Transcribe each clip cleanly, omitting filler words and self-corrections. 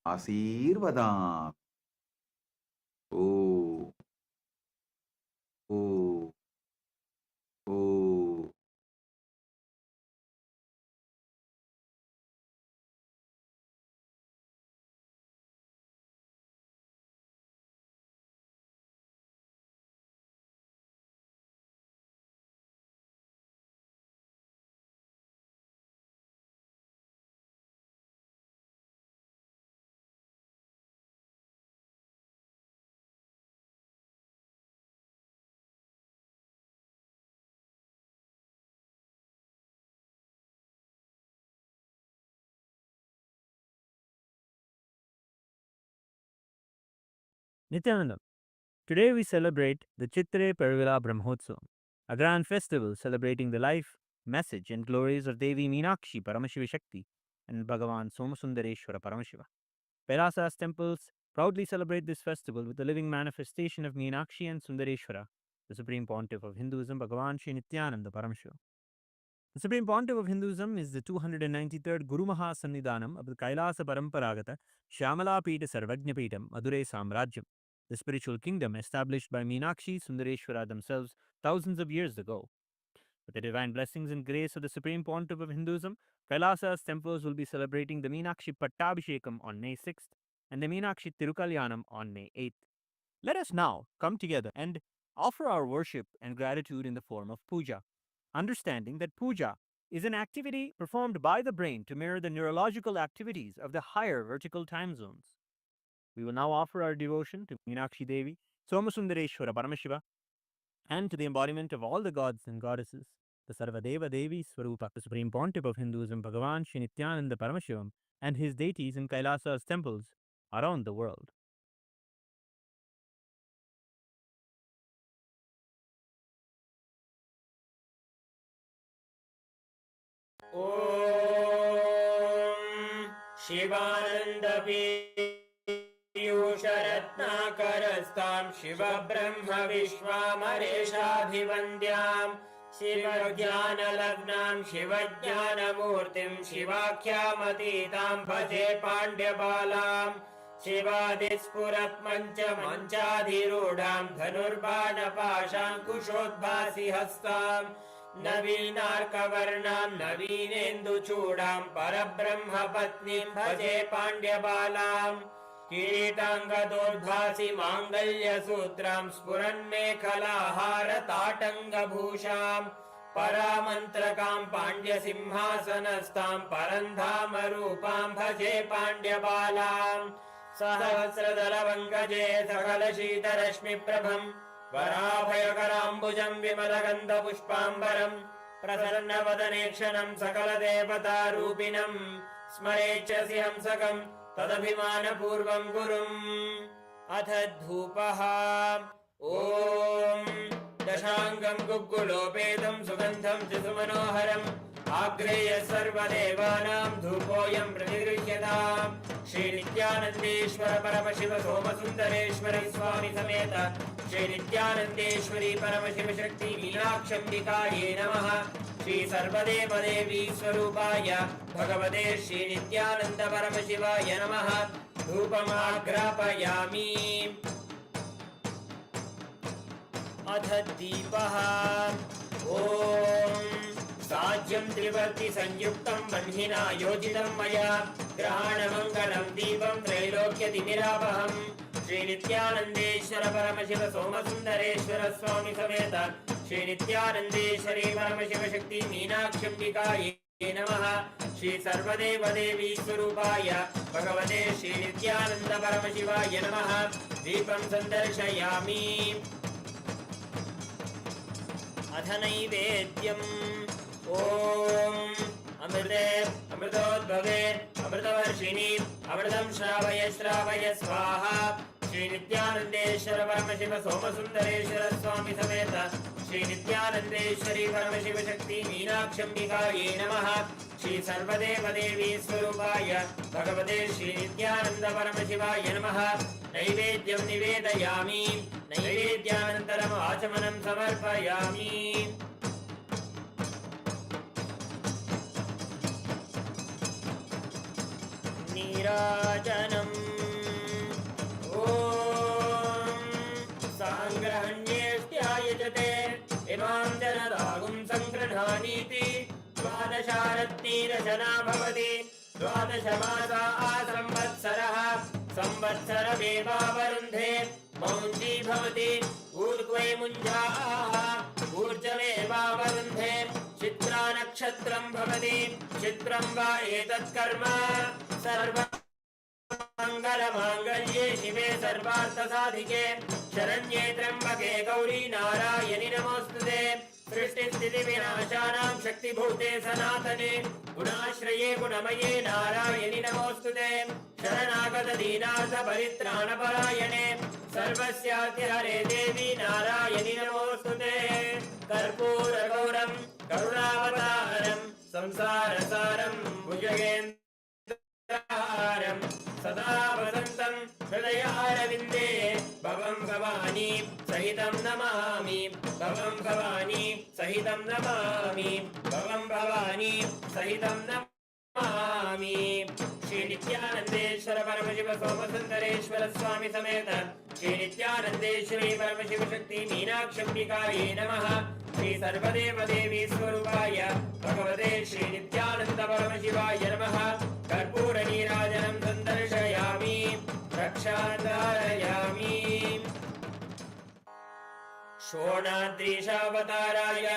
आशीर्वदामि। Om Om Om. Nityanandam. Today we celebrate the Chitre Pervila Brahmotsavam, a grand festival celebrating the life, message, and glories of Devi Meenakshi Paramashiva Shakti and Bhagavan Somasundareshwara Paramashiva. Kailasa's temples proudly celebrate this festival with the living manifestation of Meenakshi and Sundareshwara, the Supreme Pontiff of Hinduism, Bhagavan Sri Nityananda Paramashiva. The Supreme Pontiff of Hinduism is the 293rd Guru Maha Sannidhanam of the Kailasa Paramparagata Shyamala Pita Sarvajna Pitam Madurai Samrajyam, the spiritual kingdom established by Meenakshi Sundareshwara themselves thousands of years ago. With the divine blessings and grace of the Supreme Pontiff of Hinduism, Kailasa's temples will be celebrating the Meenakshi Pattabhishekam on May 6th and the Meenakshi Tirukalyanam on May 8th. Let us now come together and offer our worship and gratitude in the form of puja, understanding that puja is an activity performed by the brain to mirror the neurological activities of the higher vertical time zones. We will now offer our devotion to Meenakshi Devi, Somasundareshwara Paramashiva, and to the embodiment of all the gods and goddesses, the Sarvadeva Devi Swarupa, the Supreme Pontiff of Hinduism, Bhagavan Sri Nityananda Paramashivam, and his deities in Kailasa's temples around the world. Om Shivanandapiyusharatnakarastam Shiva Brahma Vishwamareshabhivandyam Shiva Jnanalagnam Shiva Jnanamurtim Shivakyamatitam Bhaje Pandyabalam Shivadispurat Mancha Manchadhirudam Dhanurbanapasham Kushodbhasi Hastam नवीनार्कवर्णां नवीनेन्दुचूडां परब्रह्मपत्नीं भजे पाण्ड्यबालां किरीटाङ्गदोद्भासि माङ्गल्यसूत्रां स्फुरन्मेखलाहारताटङ्गभूषां परामन्त्रकां पाण्ड्यसिंहासनस्थां परन्धामरूपां भजे पाण्ड्यबालां सहस्रदलवङ्कजे सकलशीतरश्मिप्रभम् वराभयकराम्बुजं विमलगन्धपुष्पाम्बरं प्रसन्नवदनेक्षणं सकलदेवतारूपिणं स्मरेच्छसि हंसकं तदभिमानपूर्वं गुरुम् अथ धूपः ॐ दशाङ्गं गुग्गुलोपेतं सुगन्धं च सुमनोहरम् आग्रेय सर्वदेवानां धूपोऽयं प्रतिगृह्यताम् श्रीनित्यानन्देश्वर परमशिव सोमसुन्दरेश्वरी स्वामी समेत श्रीनित्यानन्देश्वरी परमशिव शक्ति मीनाक्षम्बिकायै नमः श्री सर्वदेवदेवी स्वरूपाय भगवते श्रीनित्यानन्द परमशिवाय नमः धूपमाग्रापयामि अथ दीपः ॐ साज्यं त्रिवर्ति संयुक्तं बह्निना योजितं मया ग्रहाणमङ्गलं दीपं त्रैलोक्यतिमिरापहं श्रीनित्यानन्देश्वर परमशिव सोमसुन्दरेश्वर स्वामी समेत श्रीनित्यानन्देश्वरी परमशिव शक्ति मीनाक्षम्बिकायै नमः श्री सर्वदेवदेवी स्वरूपाय भगवते श्रीनित्यानन्द परमशिवाय नमः दीपं सन्दर्शयामि अथ नैवेद्यम् ॐ अमृते अमृतोद्भवे अमृतवर्षिणि अमृतं श्रावय श्रावय स्वाहा श्रीनित्यानन्देश्वर परमशिव सोमसुन्दरेश्वर स्वामी समेत श्रीनित्यानन्देश्वरी परमशिव शक्ति मीनाक्षम्बिकायै नमः श्री सर्वदेवदेवी स्वरूपाय भगवते श्रीनित्यानन्द परमशिवाय नमः नैवेद्यं निवेदयामि नैवेद्यानन्तरम् आचमनं समर्पयामि नीराजनं वर्धना भवति द्वादशमासा संवत्सरः संवत्सरमेवावरुन्धे मौञ्जी भवति ऊर्ध्वे मुञ्जाः ऊर्जमेवावरुन्धे चित्रा नक्षत्रं भवति चित्रं वा एतत् कर्म सर्वमङ्गलमाङ्गल्ये शिवे सर्वार्थसाधिके शरण्ये त्र्यम्बके गौरी नारायणि नमोऽस्तुते सृष्टिस्थितिविनाशानां शक्तिभूते सनातने गुणाश्रये गुणमये नारायणि नमोऽस्तुते शरणागत दीनार्थपरित्राणपरायणे सर्वस्यार्तिहरे देवी नारायणि नमोऽस्तुते कर्पूरगौरं करुणावतारं संसारसारं भुजगेन्द्रहारं सदा वसन्तं हृदयारविन्दे भवं भवानी सहितं नमामि भवं भवानी सहितं नमामि भवं भवानी सहितं नमामि श्री नित्यानंदेश्वर परमशिव सोमसुंदरेश्वर स्वामी समेत श्री नित्यानंदेश्वरी परमशिव शक्ति मीनाक्षम्बिकायै नमः श्री सर्वदेव देवी स्वरूपाय भगवते श्री नित्यानंद परमशिवाय नमः कर्पूर नीराजनं सन्दर्शयामि रक्षाधारयामि शोणाद्रीशावताराय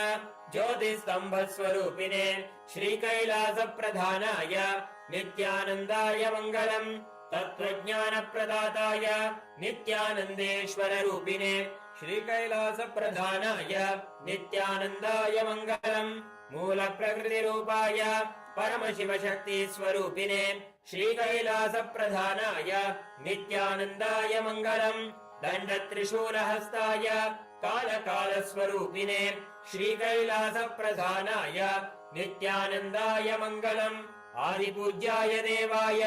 ज्योतिस्तंभस्वरूपिणे श्रीकैलासप्रधानाय नित्यानन्दाय मङ्गलम् तत्त्वज्ञानप्रदाताय नित्यानन्देश्वररूपिणे श्रीकैलासप्रधानाय नित्यानन्दाय मङ्गलम् मूलप्रकृतिरूपाय परमशिवशक्तिस्वरूपिणे श्रीकैलासप्रधानाय नित्यानन्दाय मङ्गलम् दण्डत्रिशूलहस्ताय कालकालस्वरूपिणे श्रीकैलासप्रधानाय नित्यानन्दाय मङ्गलम् आदिपूज्याय देवाय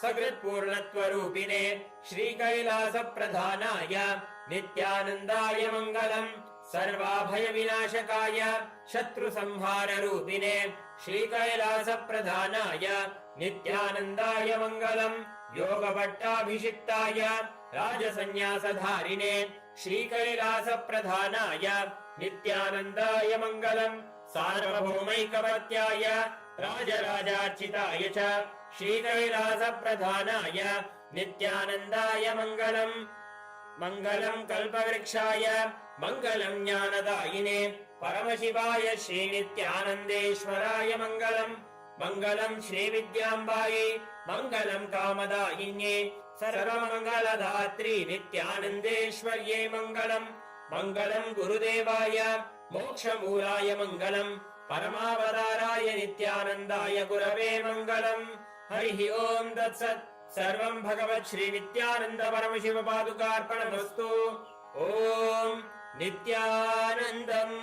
सकृत्पूर्णत्वरूपिणे श्रीकैलासप्रधानाय नित्यानन्दाय मङ्गलम् सर्वाभयविनाशकाय शत्रुसंहाररूपिणे श्रीकैलासप्रधानाय नित्यानन्दाय मङ्गलम् योगभट्टाभिषिक्ताय राजसन्न्यासधारिणे श्रीकैलासप्रधानाय नित्यानन्दाय मङ्गलम् सार्वभौमैकवत्याय राजराजार्चिताय च श्रीकैलासप्रधानाय नित्यानन्दाय मङ्गलम् मङ्गलम् कल्पवृक्षाय मङ्गलम् ज्ञानदायिने परमशिवाय श्रीनित्यानन्देश्वराय मङ्गलम् मङ्गलम् श्रीविद्याम्बायै मङ्गलम् कामदायिन्ये सर्वमङ्गलदात्री नित्यानन्देश्वर्यै मङ्गलम् मङ्गलम् गुरुदेवाय मोक्षमूलाय मङ्गलम् परमावताराय नित्यानन्दाय गुरवे मङ्गलम् हरिः ओम् तत्सत् सर्वं भगवत् श्री नित्यानन्द परमशिव पादुकार्पणमस्तु ओम् नित्यानन्दम्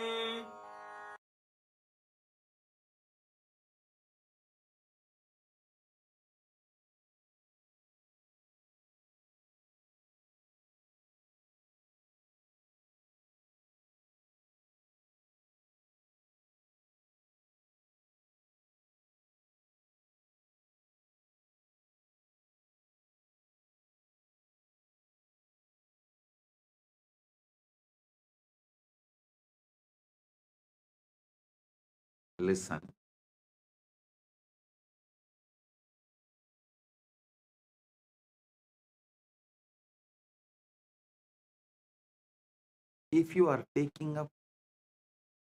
Listen. If you are taking up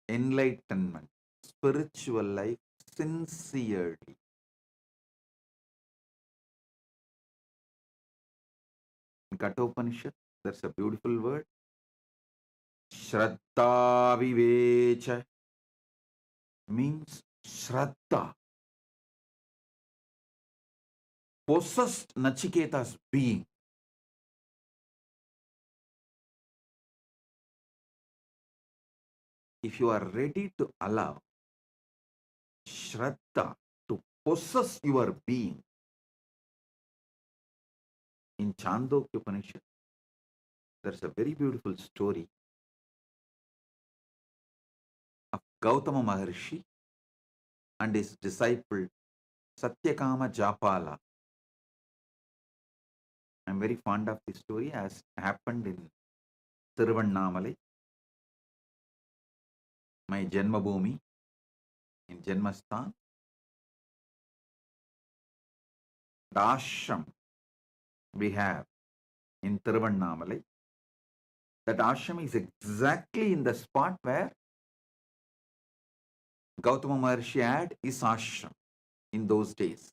enlightenment, spiritual life sincerely, in Kathopanishad, there's a beautiful word, Shraddha Vivecha, means Shraddha possessed Nachiketa's being. If you are ready to allow Shraddha to possess your being, in Chandogya Upanishad, there's a very beautiful story of Gautama Maharshi and his disciple Satyakama Japala. I'm very fond of this story as happened in Tiruvannamalai, my Janmabhoomi, in Janmasthan. the ashram we have in Tiruvannamalai, that ashram is exactly in the spot where Gautama Maharshi had his ashram in those days.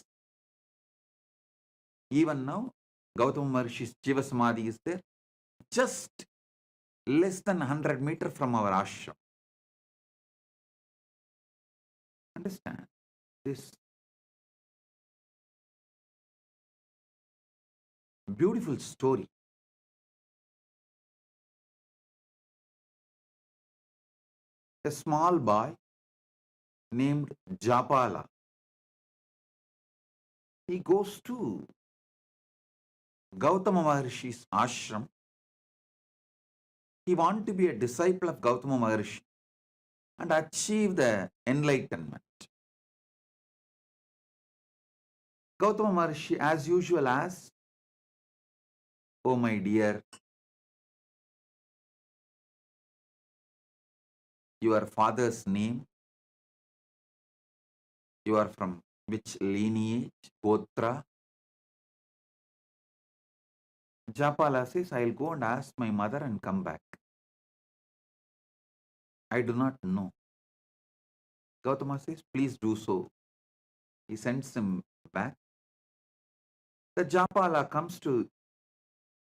Even now, Gautama Maharshi's Jiva Samadhi is there, just less than 100 meters from our ashram. Understand this beautiful story. A small boy named Japala, he goes to Gautama Maharshi's ashram. He wants to be a disciple of Gautama Maharshi and achieve the enlightenment. Gautama Maharshi, as usual, asks, "Oh my dear, your father's name, you are from which lineage, Gotra?" Japala says, "I'll go and ask my mother and come back. I do not know." Gautama says, "Please do so." He sends him back. The Japala comes to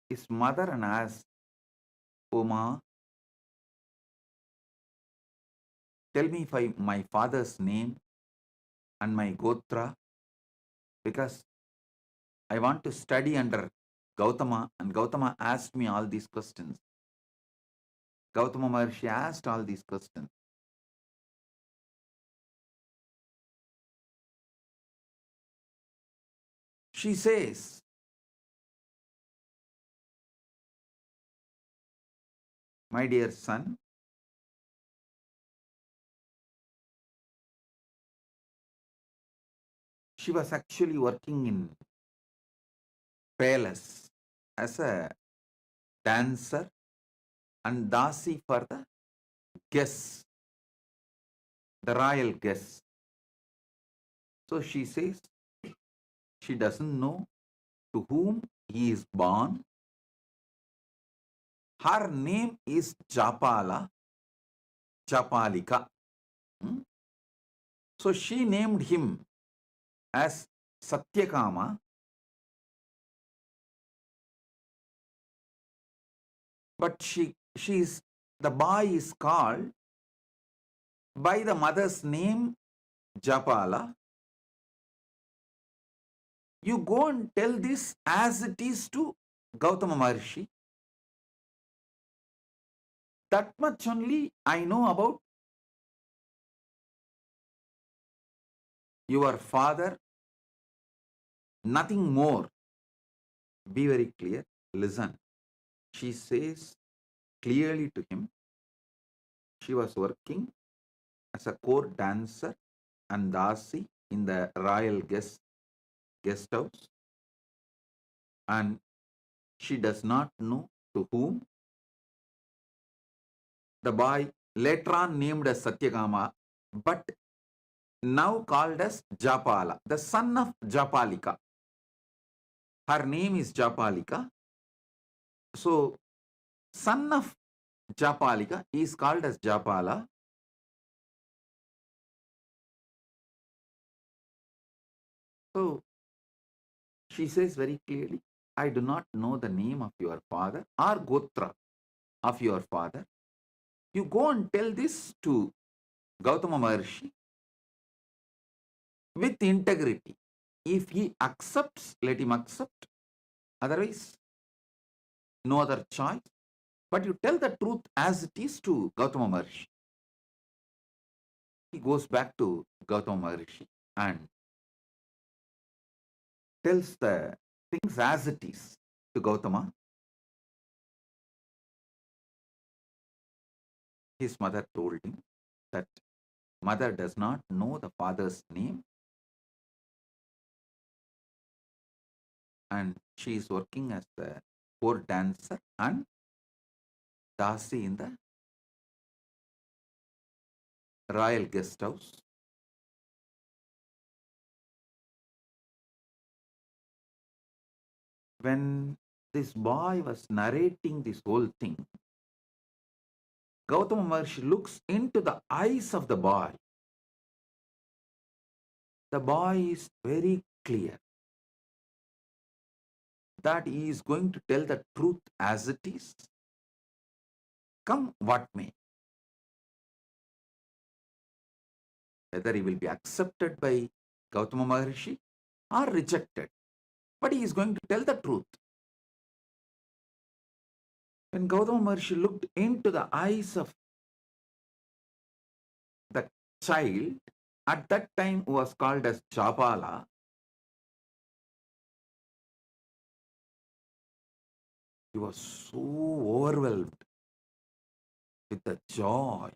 his mother and asks, "Oh Ma, tell me my father's name and my Gotra, because I want to study under Gautama, and Gautama asked me all these questions." Gautama Maharshi asked all these questions. She says, "My dear son, she was actually working in palace as a dancer and dasi for the guests, the royal guests. So she says she doesn't know to whom he is born. Her name is Japala, Japalika. So she named him as Satyakama. But the boy is called by the mother's name, Japala. You go and tell this as it is to Gautama Maharshi. That much only I know about your father, nothing more." Be very clear. Listen. She says clearly to him, she was working as a court dancer and dasi in the royal guest house, and she does not know to whom. The boy later on named as Satyakama, but now called as Japala, the son of Japalika. Her name is Japalika. So, son of Japalika is called as Japala. So, she says very clearly, "I do not know the name of your father or Gotra of your father. You go and tell this to Gautama Maharshi with integrity. If he accepts, let him accept. Otherwise, no other choice. But you tell the truth as it is to Gautama Maharshi." He goes back to Gautama Maharshi and tells the things as it is to Gautama. His mother told him that mother does not know the father's name, and she is working as the court dancer and dasi in the royal guest house. when this boy was narrating this whole thing, Gautama Maharshi looks into the eyes of the boy. The boy is very clear that he is going to tell the truth as it is, come what may. Whether he will be accepted by Gautama Maharshi or rejected, but he is going to tell the truth. When Gautama Maharshi looked into the eyes of the child, at that time who was called as Japala, he was so overwhelmed with the joy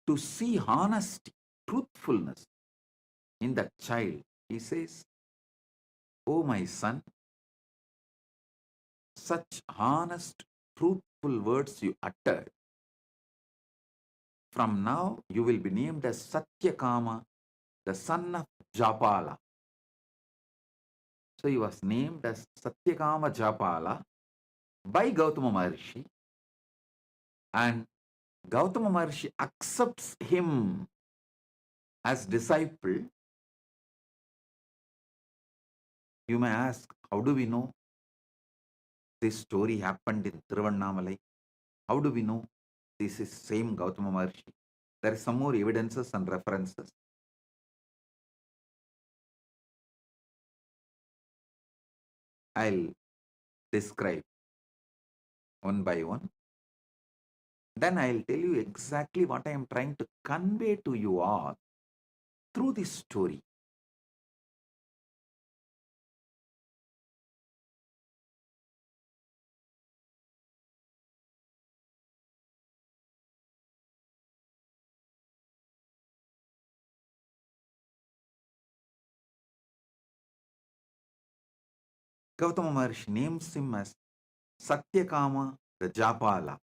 to see honesty, truthfulness in that child. He says, "Oh my son, such honest, truthful words you uttered. From now you will be named as Satyakama, the son of Japala." So he was named as Satyakama Japala by Gautama Maharshi, and Gautama Maharshi accepts him as disciple. You may ask, how do we know this story happened in Tiruvannamalai? How do we know this is same Gautama Maharshi? There is some more evidences and references. I'll describe one by one. Then I'll tell you exactly what I am trying to convey to you all through this story. Gautama Maharshi names him as Satyakama the Japala,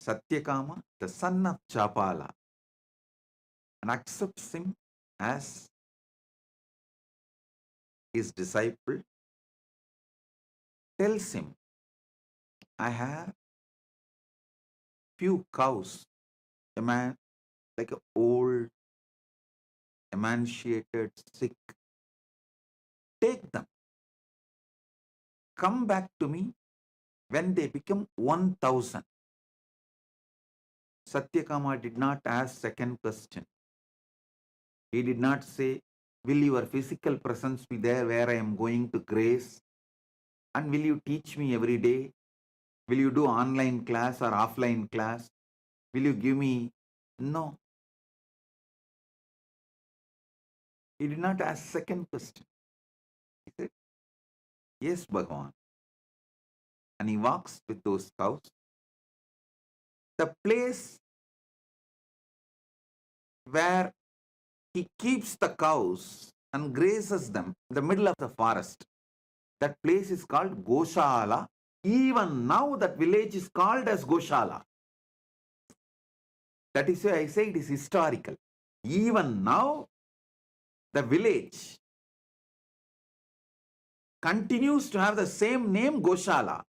Satyakama the son of Japala, and accepts him as his disciple. Tells him, I have few cows, a man like an old, emaciated, sick. Take them. Come back to me when they become 1,000. Satyakama did not ask second question. He did not say, will your physical presence be there where I am going to grace? And will you teach me every day? Will you do online class or offline class? Will you give me? No. He did not ask second question. He said, yes, Bhagavan. And he walks with those cows. The place where he keeps the cows and grazes them in the middle of the forest, that place is called Goshala. Even now that village is called as Goshala. That is why I say it is historical. Even now the village continues to have the same name, Goshala.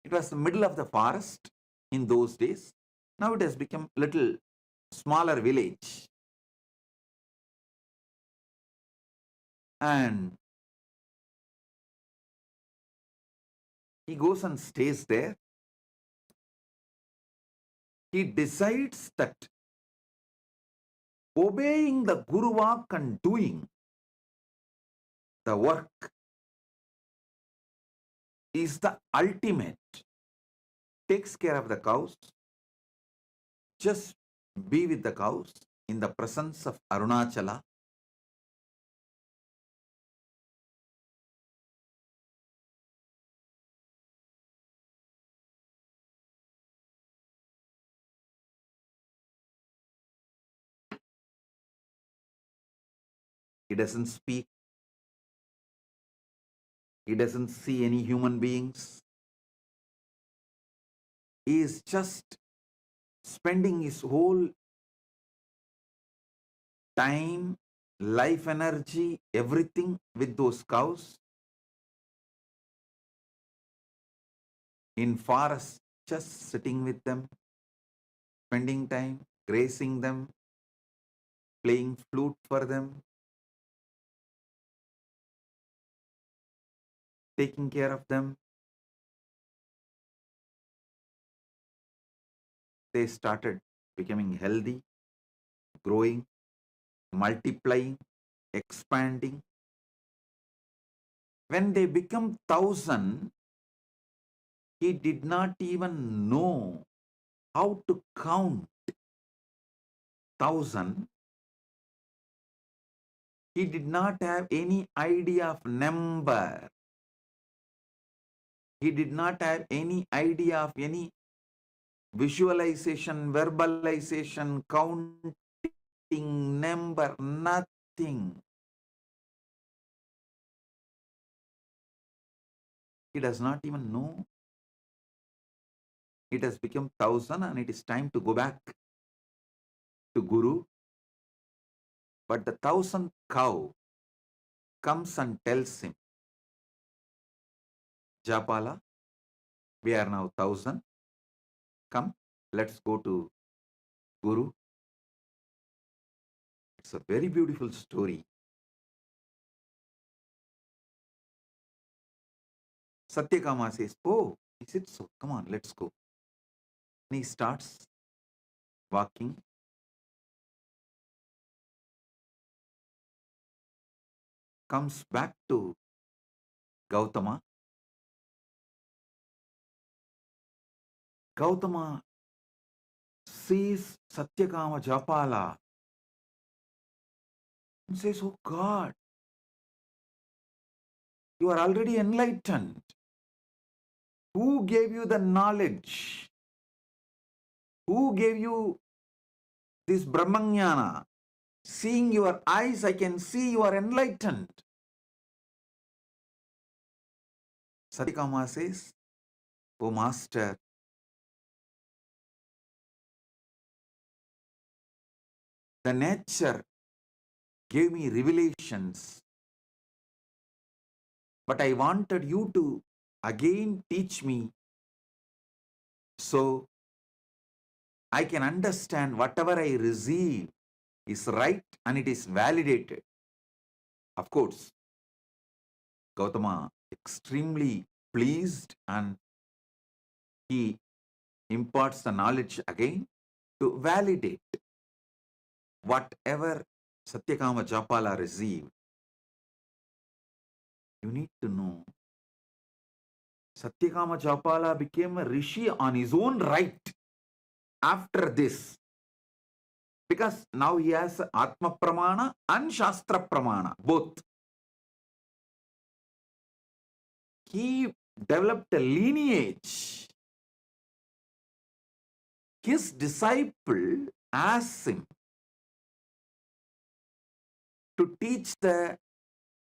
It was the middle of the forest in those days. Now it has become a little smaller village. And he goes and stays there. He decides that obeying the Guru Vak and doing the work is the ultimate. Takes care of the cows. Just be with the cows in the presence of Arunachala. He doesn't speak. He doesn't see any human beings. He is just spending his whole time life energy, everything with those cows in forest, just sitting with them, spending time, grazing them, playing flute for them, taking care of them. They started becoming healthy, growing, multiplying, expanding. When they become 1,000, he did not even know how to count 1,000. He did not have any idea of number. He did not have any idea of any visualization, verbalization, counting, number, nothing. He does not even know. It has become 1,000 and it is time to go back to Guru. But the 1,000th cow comes and tells him, Japala, we are now 1,000. Come, let's go to Guru. It's a very beautiful story. Satyakama says, oh, is it so? Come on, let's go. And he starts walking. Comes back to Gautama. Gautama sees Satyakama Japala and says, oh God, you are already enlightened. Who gave you the knowledge? Who gave you this Brahmanyana? Seeing your eyes, I can see you are enlightened. Satyakama says, oh Master, the nature gave me revelations, but I wanted you to again teach me so I can understand whatever I receive is right and it is validated. Of course, Gautama extremely pleased and he imparts the knowledge again to validate whatever Satyakama Japala received. You need to know, Satyakama Japala became a rishi on his own right after this. Because now he has Atma Pramana and Shastra Pramana, both. He developed a lineage. His disciple asked him to teach the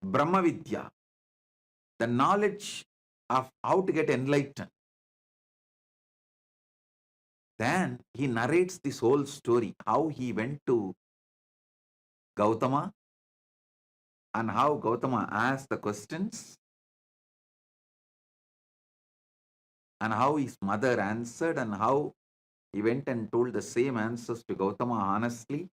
Brahma Vidya, the knowledge of how to get enlightened. Then he narrates this whole story, how he went to Gautama and how Gautama asked the questions and how his mother answered and how he went and told the same answers to Gautama honestly.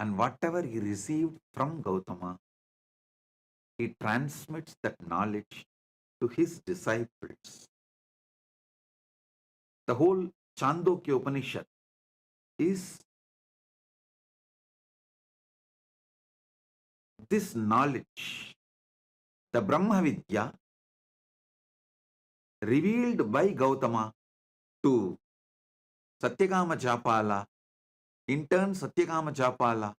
And whatever he received from Gautama, he transmits that knowledge to his disciples. The whole Chandogya Upanishad is this knowledge, the Brahma Vidya, revealed by Gautama to Satyakama Japala, in turn Satyakama Japala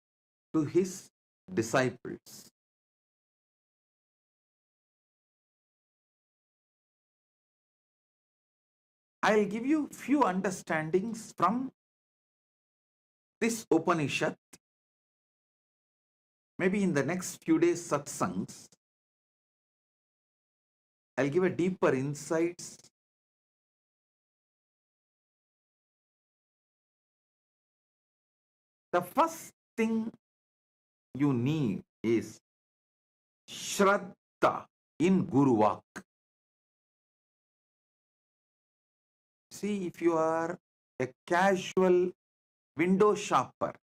to his disciples. I'll give you few understandings from this Upanishad. Maybe in the next few days satsangs, I'll give a deeper insights. The first thing you need is Shraddha in Guru Vak. See, if you are a casual window shopper,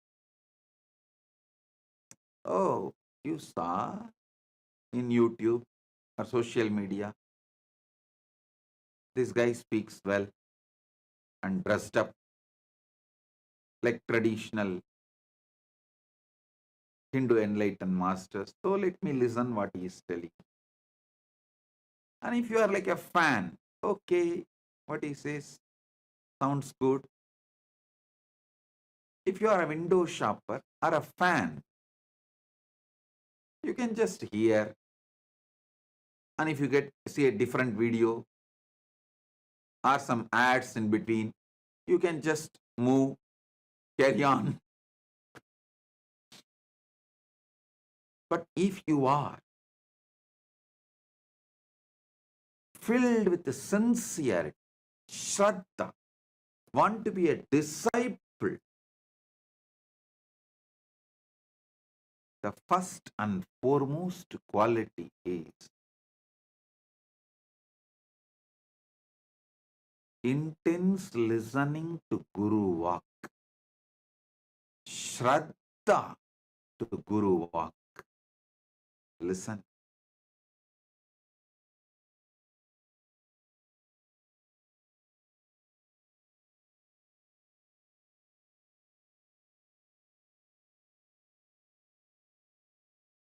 oh, you saw in YouTube or social media, this guy speaks well and dressed up like traditional Hindu enlightened masters. So let me listen what he is telling. And if you are like a fan, okay, what he says sounds good. If you are a window shopper or a fan, you can just hear. And if you see a different video or some ads in between, you can just move, carry on. But if you are filled with the sincerity, Shraddha, want to be a disciple, the first and foremost quality is intense listening to Guru Vak. Shraddha to Guru Vak. Listen.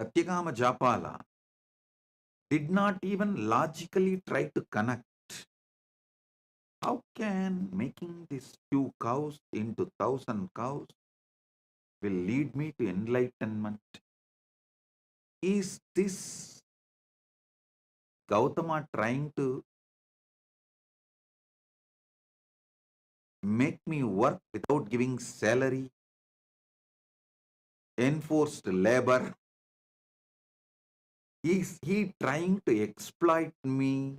Satyakama Japala did not even logically try to connect. How can making these few cows into 1,000 cows will lead me to enlightenment? Is this Gautama trying to make me work without giving salary, enforced labor? Is he trying to exploit me?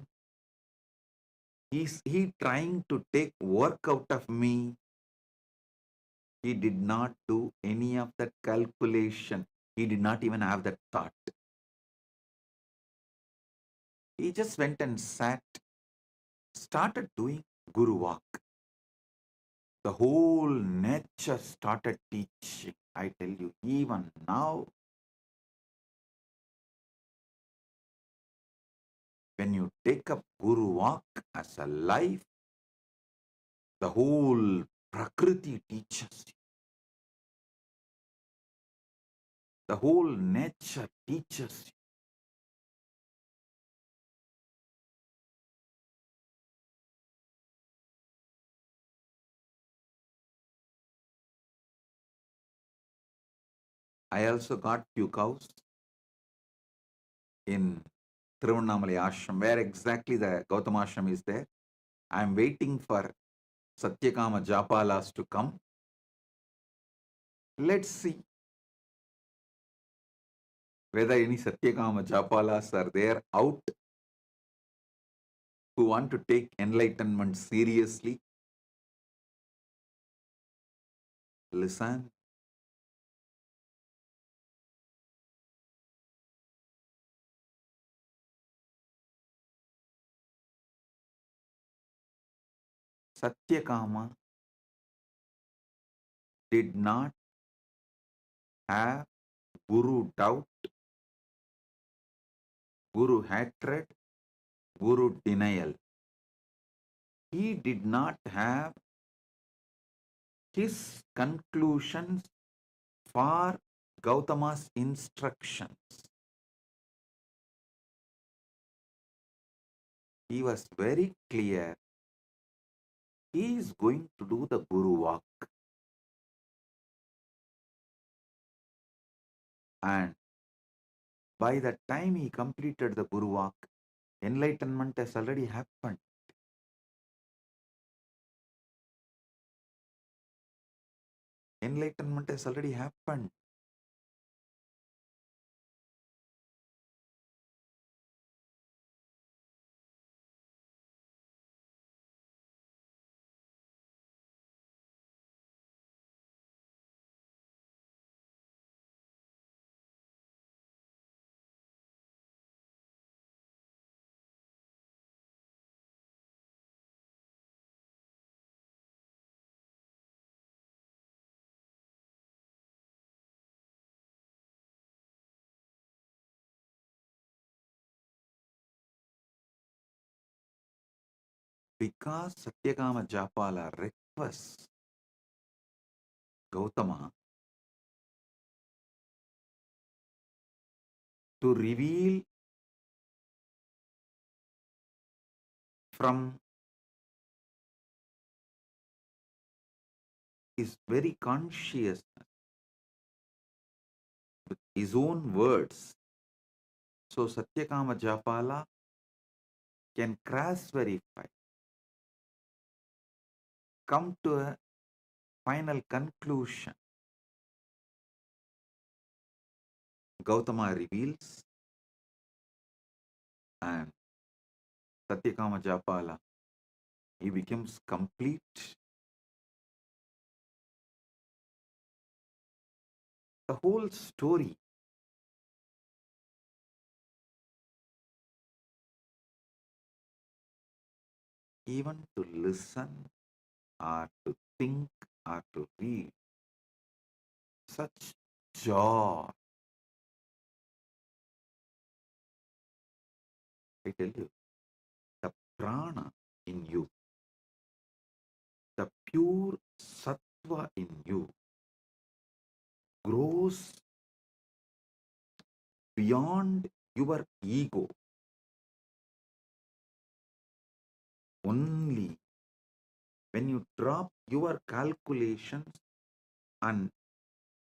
Is he trying to take work out of me? He did not do any of that calculation. He did not even have that thought. He just went and sat, started doing Guru Vak. The whole nature started teaching. I tell you, even now, when you take up Guru Vak as a life, the whole Prakriti teaches you. The whole nature teaches you. I also got few cows in Tiruvannamalai ashram, where exactly the Gautama ashram is there. I am waiting for Satyakama Japalas to come. Let's see whether any Satyakama Japalas are there out who want to take enlightenment seriously. Listen. Satyakama did not have Guru doubt, Guru hatred, Guru denial. He did not have his conclusions for Gautama's instructions. He was very clear. He is going to do the Guru Vak. And by the time he completed the Guru Vak, enlightenment has already happened. enlightenment has already happened. Because Satyakama Japala requests Gautama to reveal from his very consciousness with his own words. So Satyakama Japala can cross verify, come to a final conclusion. Gautama reveals and Satyakama Japala, he becomes complete. The whole story even to listen or to think or to read, such joy. I tell you, the prana in you, the pure sattva in you grows beyond your ego. Only when you drop your calculations and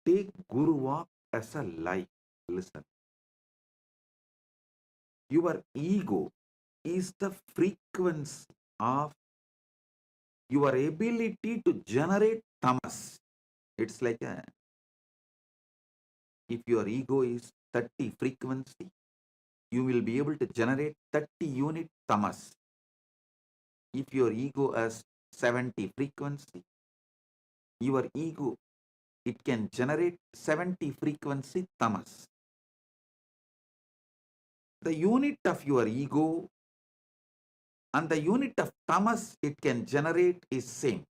take Guru Walk as a life. Listen. Your ego is the frequency of your ability to generate tamas. It's like if your ego is 30 frequency, you will be able to generate 30 unit tamas. If your ego has 70 frequency, your ego, it can generate 70 frequency tamas. The unit of your ego and the unit of tamas it can generate is same.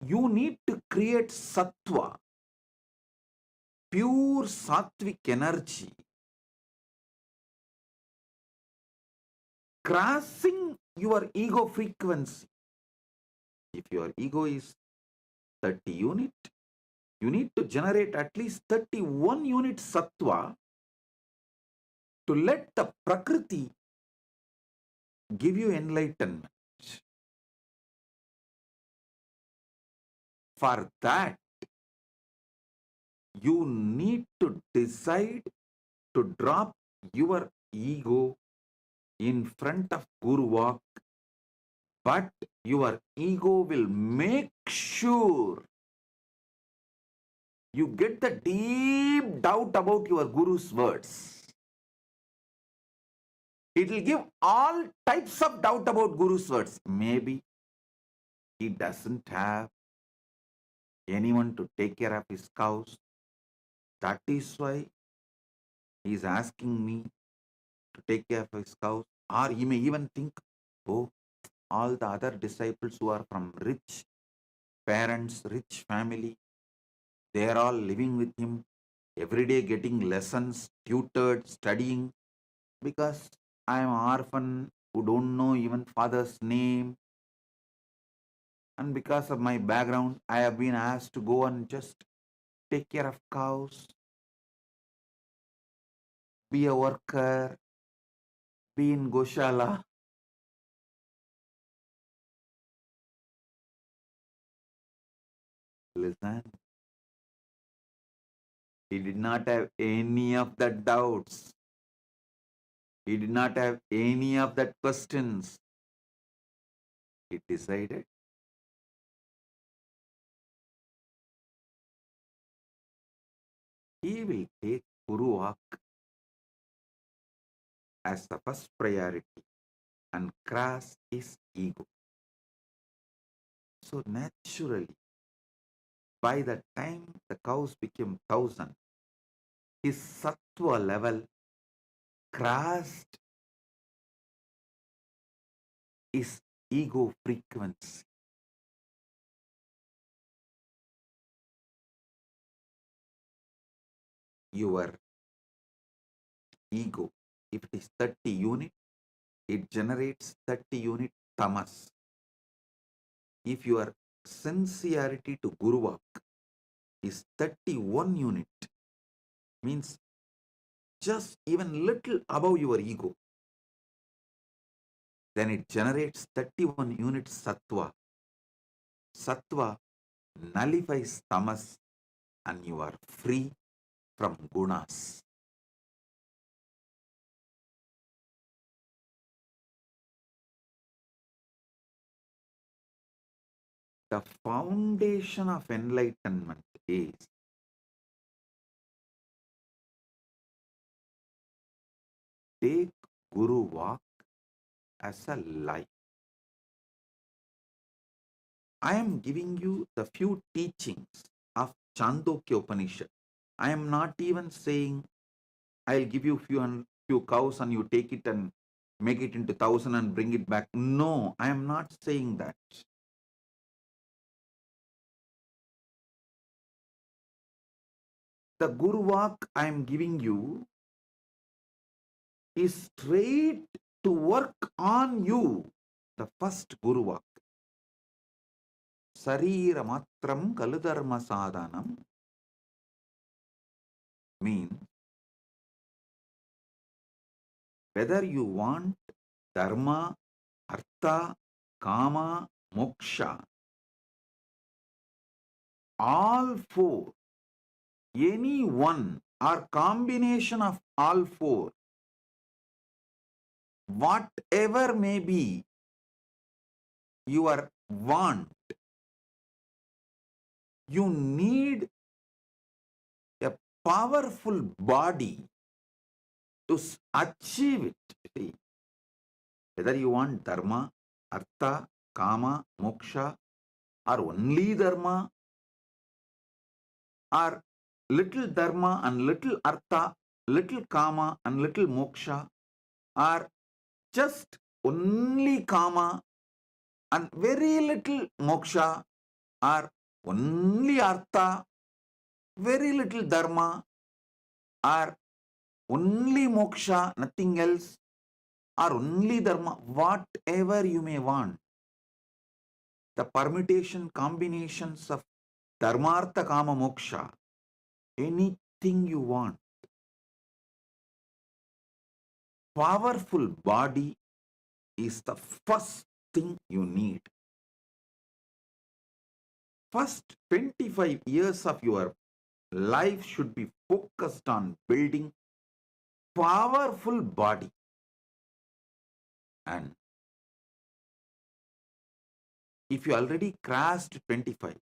You need to create sattva, pure sattvic energy, crossing your ego frequency. If your ego is 30 unit, you need to generate at least 31 unit sattva to let the prakriti give you enlightenment. For that, you need to decide to drop your ego in front of Guru Walk, but your ego will make sure you get the deep doubt about your Guru's words. It will give all types of doubt about Guru's words. Maybe he doesn't have anyone to take care of his cows. That is why he is asking me to take care of his cows. Or he may even think, oh, all the other disciples who are from rich parents, rich family, they are all living with him, every day getting lessons, tutored, studying, because I am an orphan who don't know even father's name. And because of my background, I have been asked to go and just take care of cows, be a worker, be in Goshala. Listen, he did not have any of the doubts. He did not have any of that questions. He decided he will take Guru Walk as the first priority and crush his ego. So naturally, by the time the cows became 1,000, his sattva level crashed his ego frequency. Your ego, if it is 30 unit, it generates 30 unit tamas. If your sincerity to Guru Walk is 31 unit, means just even little above your ego, then it generates 31 unit sattva. Sattva nullifies tamas and you are free from gunas. The foundation of enlightenment is take Guru Walk as a life. I am giving you the few teachings of Chandogya Upanishad. I am not even saying I'll give you few cows and you take it and make it into 1,000 and bring it back. No, I am not saying that. The Guru Walk I am giving you is straight to work on you. The first Guru Walk. Sarira matram kaludharma sadhanam means whether you want dharma, artha, kama, moksha, all four, any one or combination of all four, whatever may be your want, you need a powerful body to achieve it. See, whether you want dharma, artha, kama, moksha, or only dharma, or little dharma and little artha, little kama and little moksha, or just only kama and very little moksha, or only artha, very little dharma, or only moksha, nothing else, or only dharma, whatever you may want. The permutation combinations of dharma, artha, kama, moksha, anything you want. Powerful body is the first thing you need. First 25 years of your life should be focused on building powerful body. And if you already crossed 25,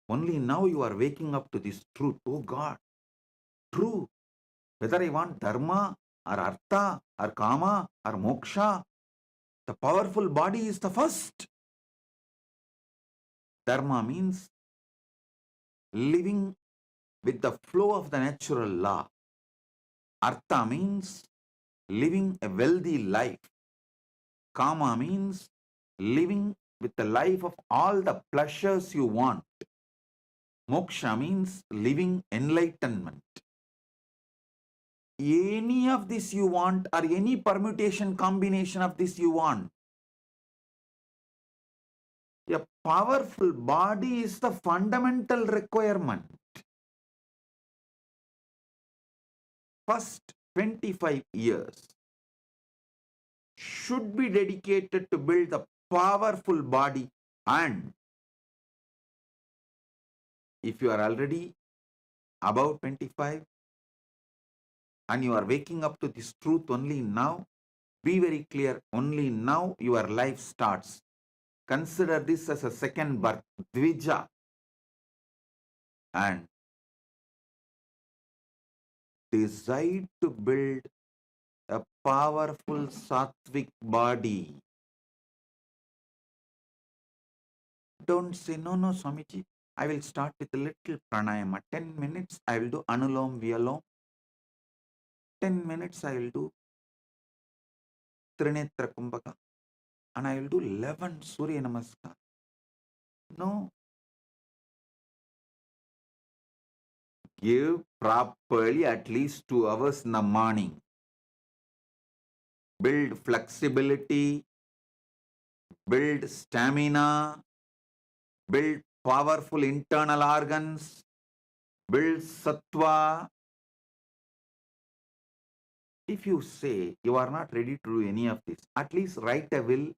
only now you are waking up to this truth. Oh God, true. Whether I want dharma or artha or kama or moksha, the powerful body is the first. Dharma means living with the flow of the natural law. Artha means living a wealthy life. Kama means living with the life of all the pleasures you want. Moksha means living enlightenment. Any of this you want, or any permutation combination of this you want. A powerful body is the fundamental requirement. First 25 years should be dedicated to build a powerful body, and if you are already above 25 and you are waking up to this truth only now, be very clear, only now your life starts. Consider this as a second birth, Dvija. And decide to build a powerful sattvic body. Don't say, no, Swamiji, I will start with a little pranayama. 10 minutes I will do Anulom Vyalom. 10 minutes I will do Trinetra Kumbhaka. And I will do 11 Surya Namaskar. No. Give properly at least 2 hours in the morning. Build flexibility, build stamina, build powerful internal organs, build sattva. If you say you are not ready to do any of this, at least write a will,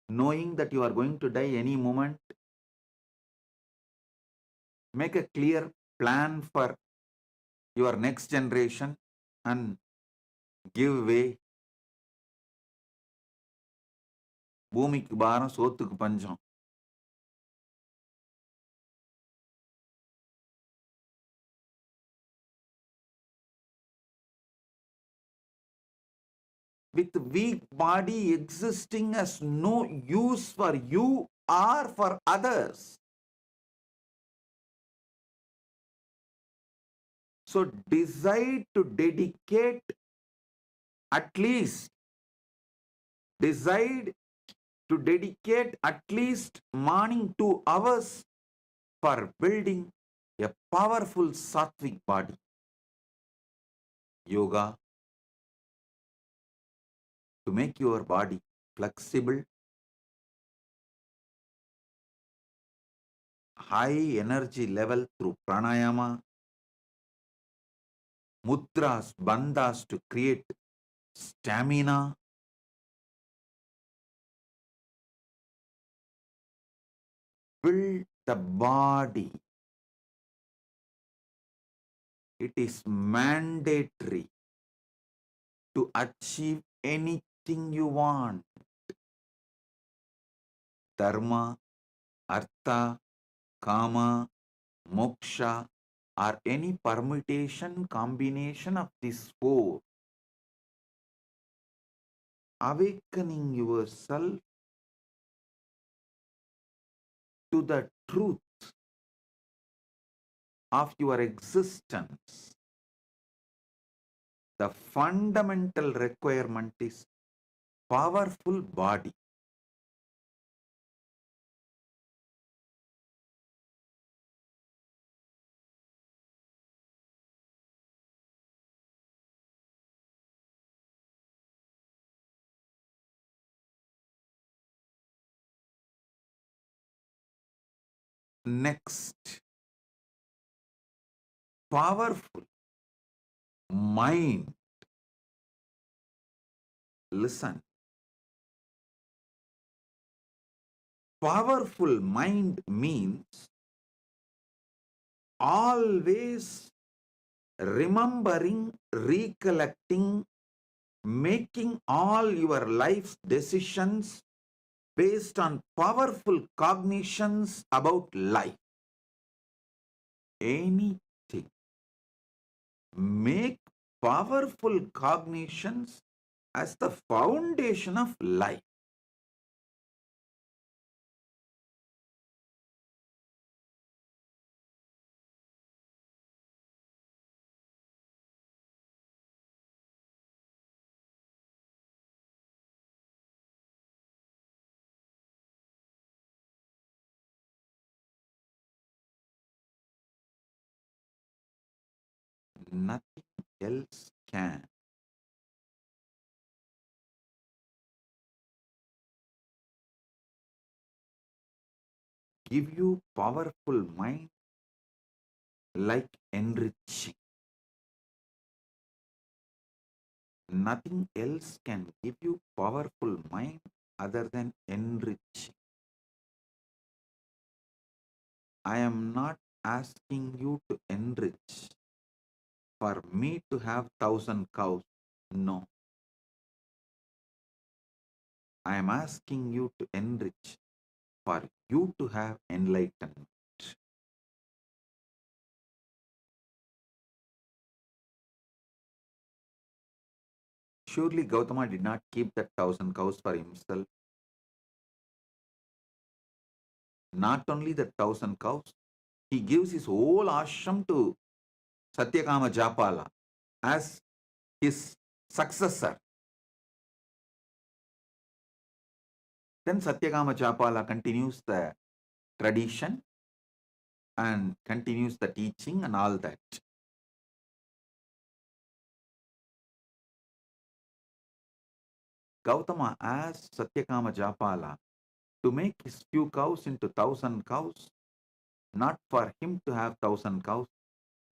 knowing that you are going to die any moment. Make a clear plan for your next generation and give way. பூமிக்கு பாரம் சோத்துக்கு பஞ்சம். With weak body existing as no use for you or for others. So decide to dedicate at least morning 2 hours for building a powerful sattvic body. Yoga to make your body flexible, high energy level through pranayama, mudras, bandhas to create stamina, build the body. It is mandatory to achieve anything you want. Dharma, artha, kama, moksha, or any permutation, combination of these 4. Awakening yourself to the truth of your existence. The fundamental requirement is powerful body. Next, powerful mind. Listen. Powerful mind means always remembering, recollecting, making all your life's decisions based on powerful cognitions about life. Anything. Make powerful cognitions as the foundation of life. Nothing else can. Give you powerful mind like enriching. Nothing else can give you powerful mind other than enriching. I am not asking you to enrich for me to have 1,000 cows. No. I am asking you to enrich for you to have enlightenment. Surely Gautama did not keep that 1,000 cows for himself. Not only the 1,000 cows, he gives his whole ashram to Satyakama Japala as his successor. Then Satyakama Japala continues the tradition and continues the teaching and all that. Gautama asked Satyakama Japala to make his few cows into 1,000 cows, not for him to have 1,000 cows,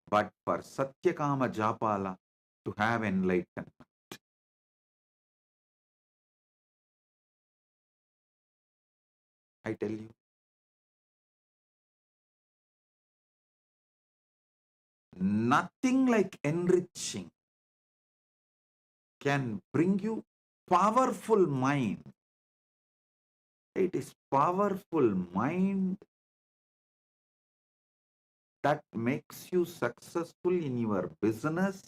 but for Satyakama Japala to have enlightenment. I tell you, nothing like enriching can bring you powerful mind. It is powerful mind that makes you successful in your business,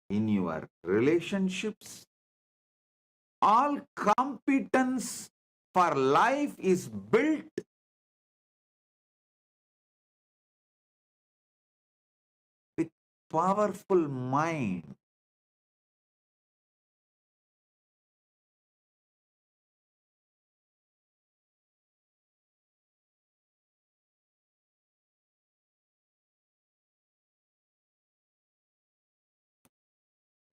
in your relationships. All competence for life is built with powerful mind.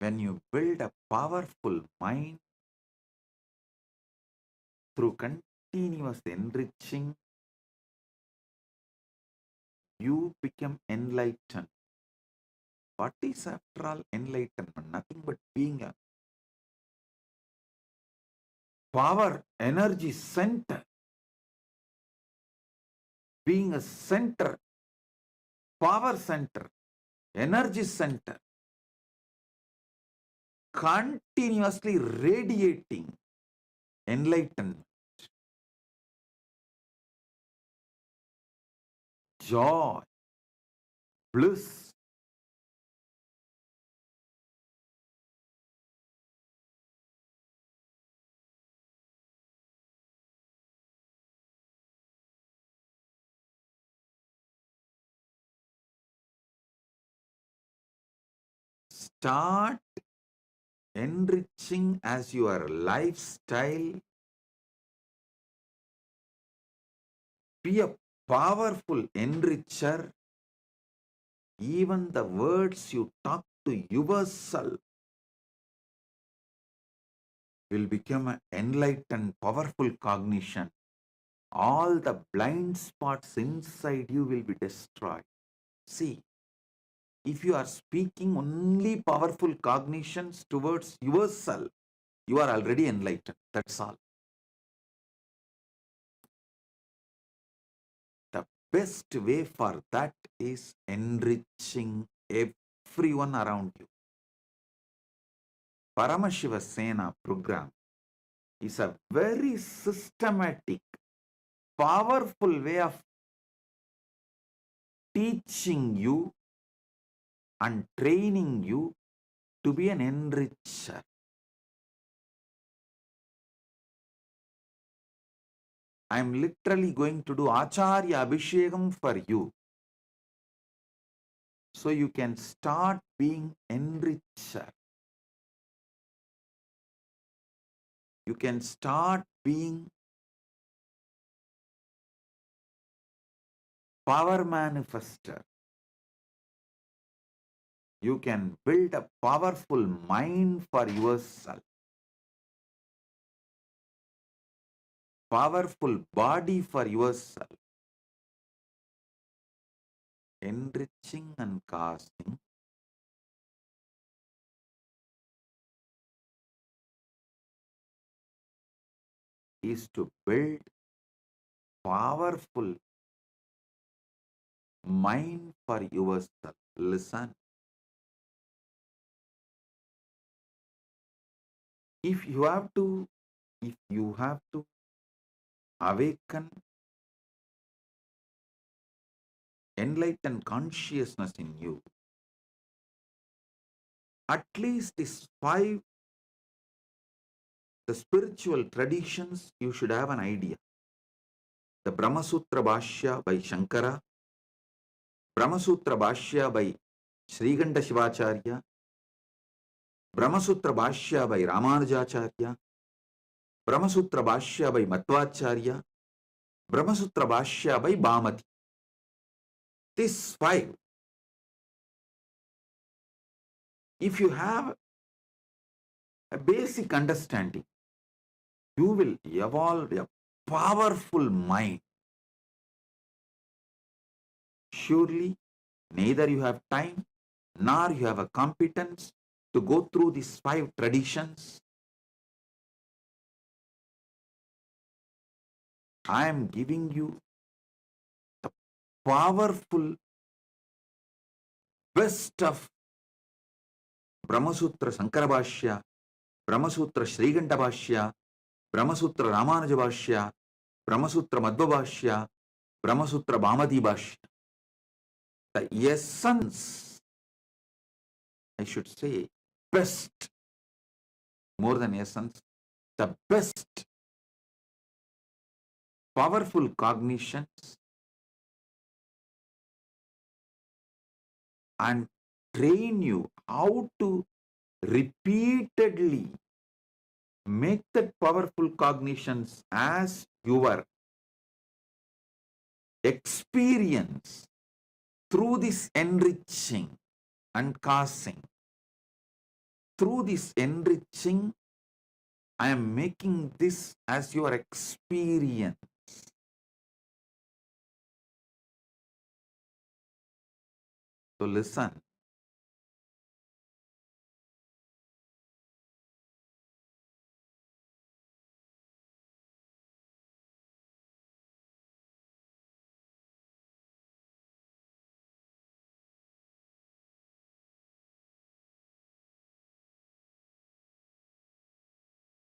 When you build a powerful mind through continuous enriching, you become enlightened. What is after all enlightenment? Nothing but being a power energy center. Being a center, power center, energy center, continuously radiating enlightenment, joy, bliss. Start enriching as your lifestyle. Be a powerful enricher. Even the words you talk to yourself will become an enlightened, powerful cognition. All the blind spots inside you will be destroyed. See, if you are speaking only powerful cognitions towards yourself, you are already enlightened. That's all. The best way for that is enriching everyone around you. Paramashiva Sena program is a very systematic, powerful way of teaching you and training you to be an enricher. I am literally going to do Acharya Abhishekam for you, so you can start being enricher. You can start being power manifester. You can build a powerful mind for yourself, powerful body for yourself. Enriching and casting is to build powerful mind for yourself. Listen. If you have to awaken enlightened consciousness in you, at least these 5, the spiritual traditions, you should have an idea. The Brahma Sutra Bhashya by Shankara, Brahma Sutra Bhashya by Sriganda Shivacharya, Brahma Sutra Bhashya by Ramanujacharya, Brahma Sutra Bhashya by Madhvacharya, Brahma Sutra Bhashya by Bhamati. These 5, if you have a basic understanding, you will evolve a powerful mind. Surely, neither you have time nor you have a competence to go through these 5 traditions. I am giving you the powerful best of Brahma Sutra Sankara Bhashya, Brahma Sutra Sriganda Bhashya, Brahma Sutra Ramanuja Bhashya, Brahma Sutra Madhva Bhashya, Brahma Sutra Bhamati Bhashya. The essence, I should say, best, more than essence, the best powerful cognitions and train you how to repeatedly make that powerful cognitions as your experience through this enriching and causing. Through this enriching, I am making this as your experience. So listen.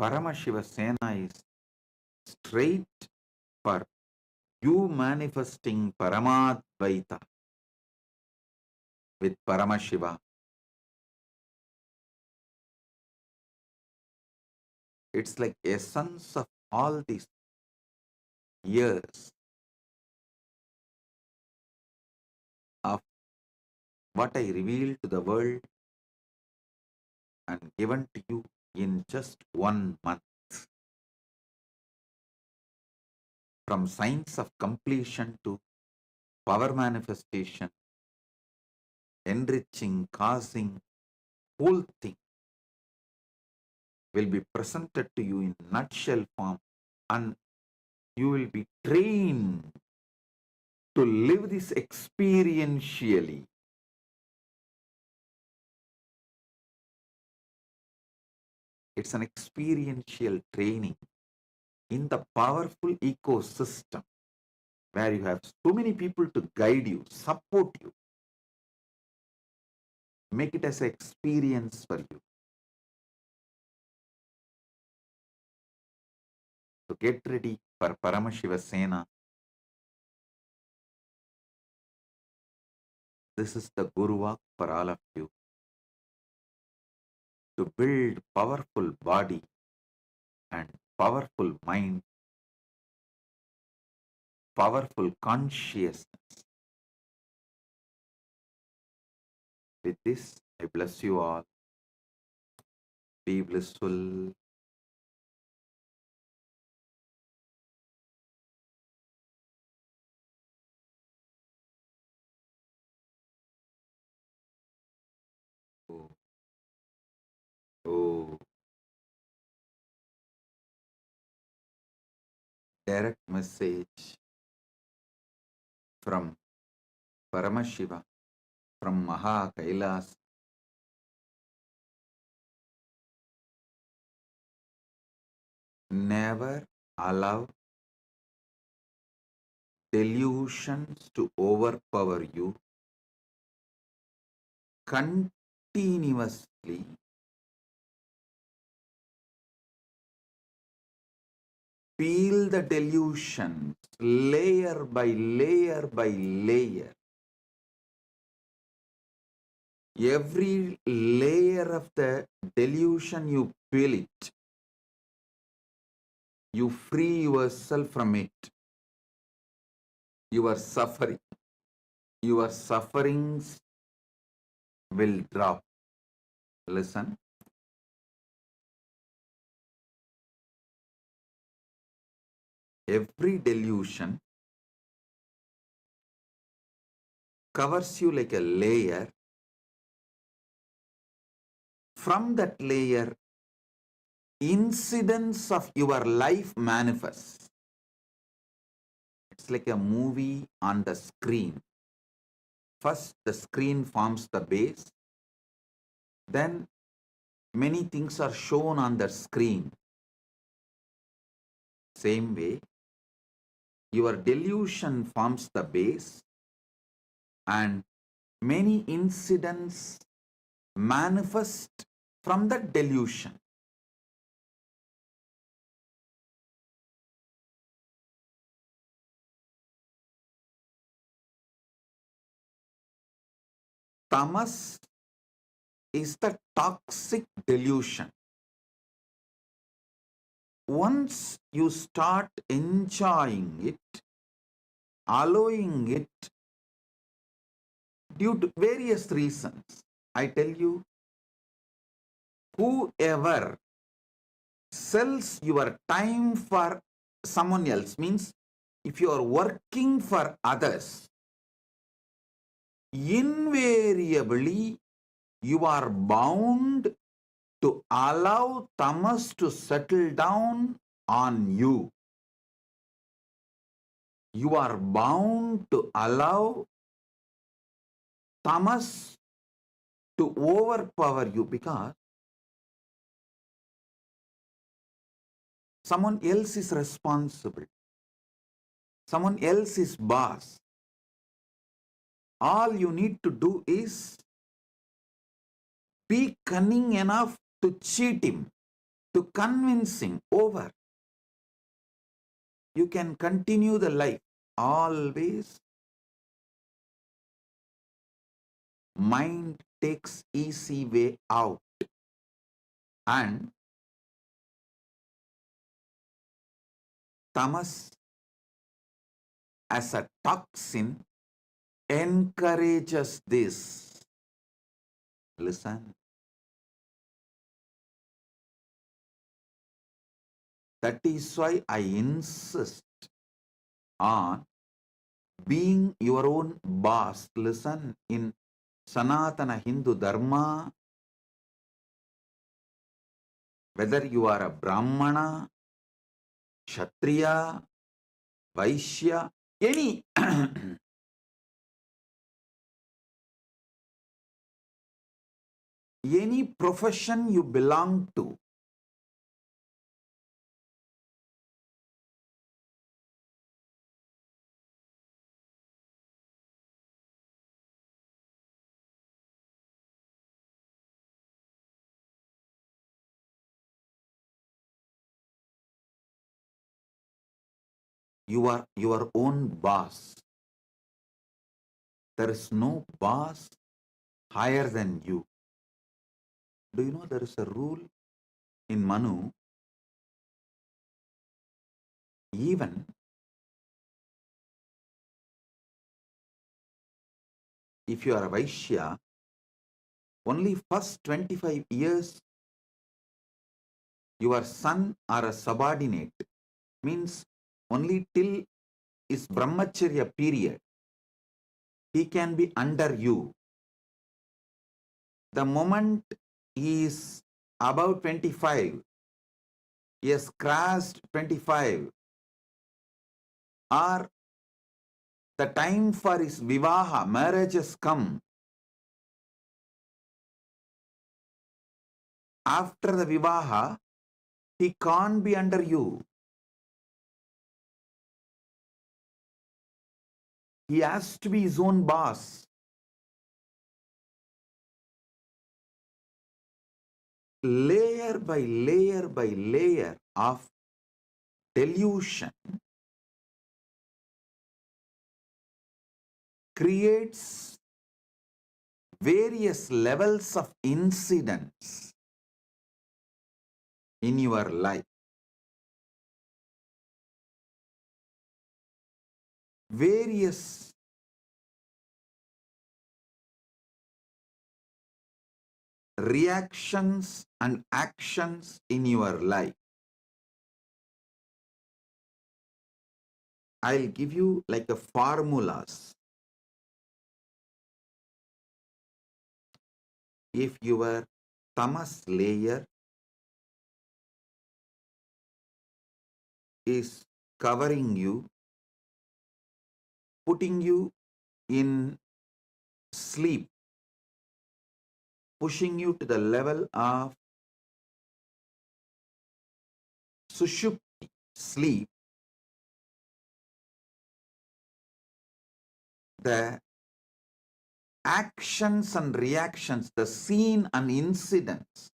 Paramashiva Sena is straight for you manifesting Paramadvaita with Paramashiva. It's like essence of all these years of what I revealed to the world and given to you in just 1 month. From science of completion to power manifestation, enriching, causing, whole thing will be presented to you in nutshell form, and you will be trained to live this experientially. It's an experiential training in the powerful ecosystem where you have so many people to guide you, support you. Make it as an experience for you. So get ready for Paramashiva Sena. This is the Guru Walk for all of you. To build powerful body and powerful mind, powerful consciousness. With this, I bless you all. Be blissful. Oh, direct message from Paramashiva, from Ma Kailasa. Never allow delusions to overpower you. Continuously peel the delusions layer by layer by layer. Every layer of the delusion you peel it, you free yourself from it. Your sufferings will drop. Listen. Every delusion covers you like a layer. From that layer, incidents of your life manifest. It's like a movie on the screen. First, the screen forms the base. Then, many things are shown on the screen. Same way, your delusion forms the base, and many incidents manifest from the delusion. Tamas is the toxic delusion. Once you start enjoying it, allowing it due to various reasons, I tell you, whoever sells your time for someone else, means if you are working for others, invariably you are bound to allow tamas to settle down on you. You are bound to allow tamas to overpower you because someone else is responsible. Someone else is boss. All you need to do is be cunning enough to cheat him, to convince him. Over. You can continue the life. Always mind takes easy way out, and tamas as a toxin encourages this. Listen. That is why I insist on being your own boss. Listen, in Sanatana Hindu Dharma, whether you are a Brahmana, Kshatriya, Vaishya, any any profession you belong to, you are your own boss. There is no boss higher than you. Do you know there is a rule in Manu? Even if you are a Vaishya, only first 25 years your son or a subordinate, means only till his brahmacharya period, he can be under you. The moment he is about 25, he has crossed 25, or the time for his vivaha, marriage has come. After the vivaha, he can't be under you. He has to be his own boss. Layer by layer by layer of delusion creates various levels of incidents in your life. Various reactions and actions in your life. I'll give you like a formulas. If your tamas layer is covering you, putting you in sleep, pushing you to the level of sushupti, sleep, the actions and reactions, the scene and incidents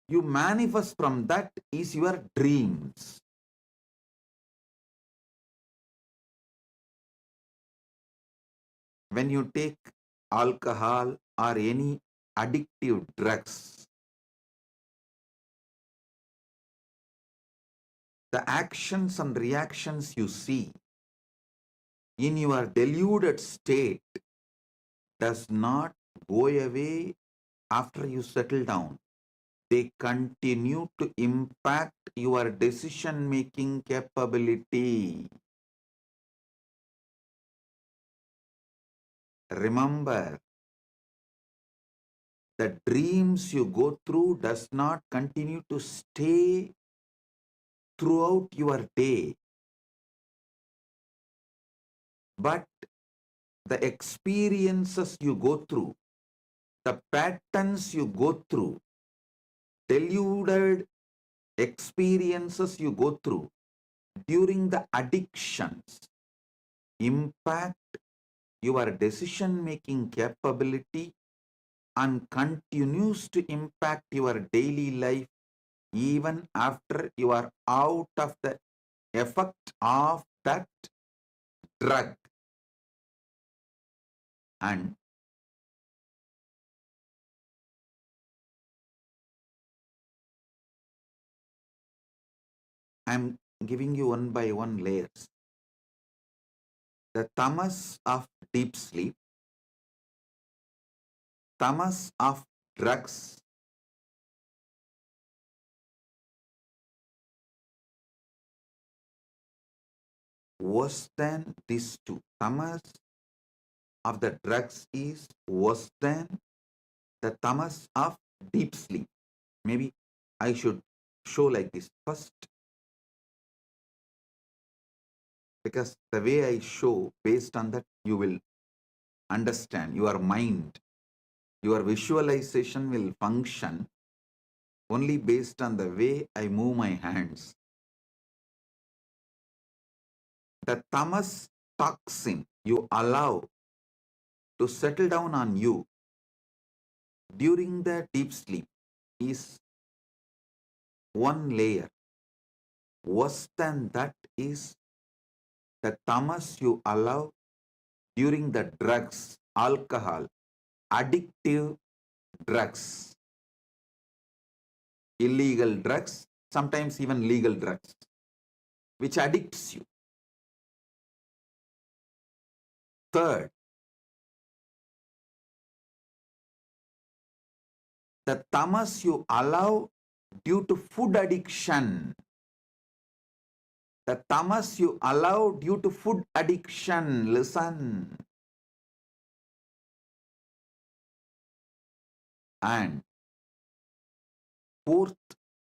you manifest from that is your dreams. When you take alcohol or any addictive drugs, the actions and reactions you see in your deluded state does not go away after you settle down. They continue to impact your decision-making capability. Remember, the dreams you go through does not continue to stay throughout your day, but the experiences you go through, the patterns you go through, deluded experiences you go through during the addictions impact your decision-making capability and continues to impact your daily life even after you are out of the effect of that drug. And I'm giving you one by one layers. The tamas of deep sleep, tamas of drugs, worse than these two. Tamas of the drugs is worse than the tamas of deep sleep. Maybe I should show like this first, because the way I show, based on that you will understand. Your mind, your visualization will function only based on the way I move my hands. The tamas toxin you allow to settle down on you during the deep sleep is one layer. Worse than that is the tamas you allow during the drugs, alcohol, addictive drugs, illegal drugs, sometimes even legal drugs, which addicts you. Third, the tamas you allow due to food addiction. The tamas you allow due to food addiction. Listen. And fourth,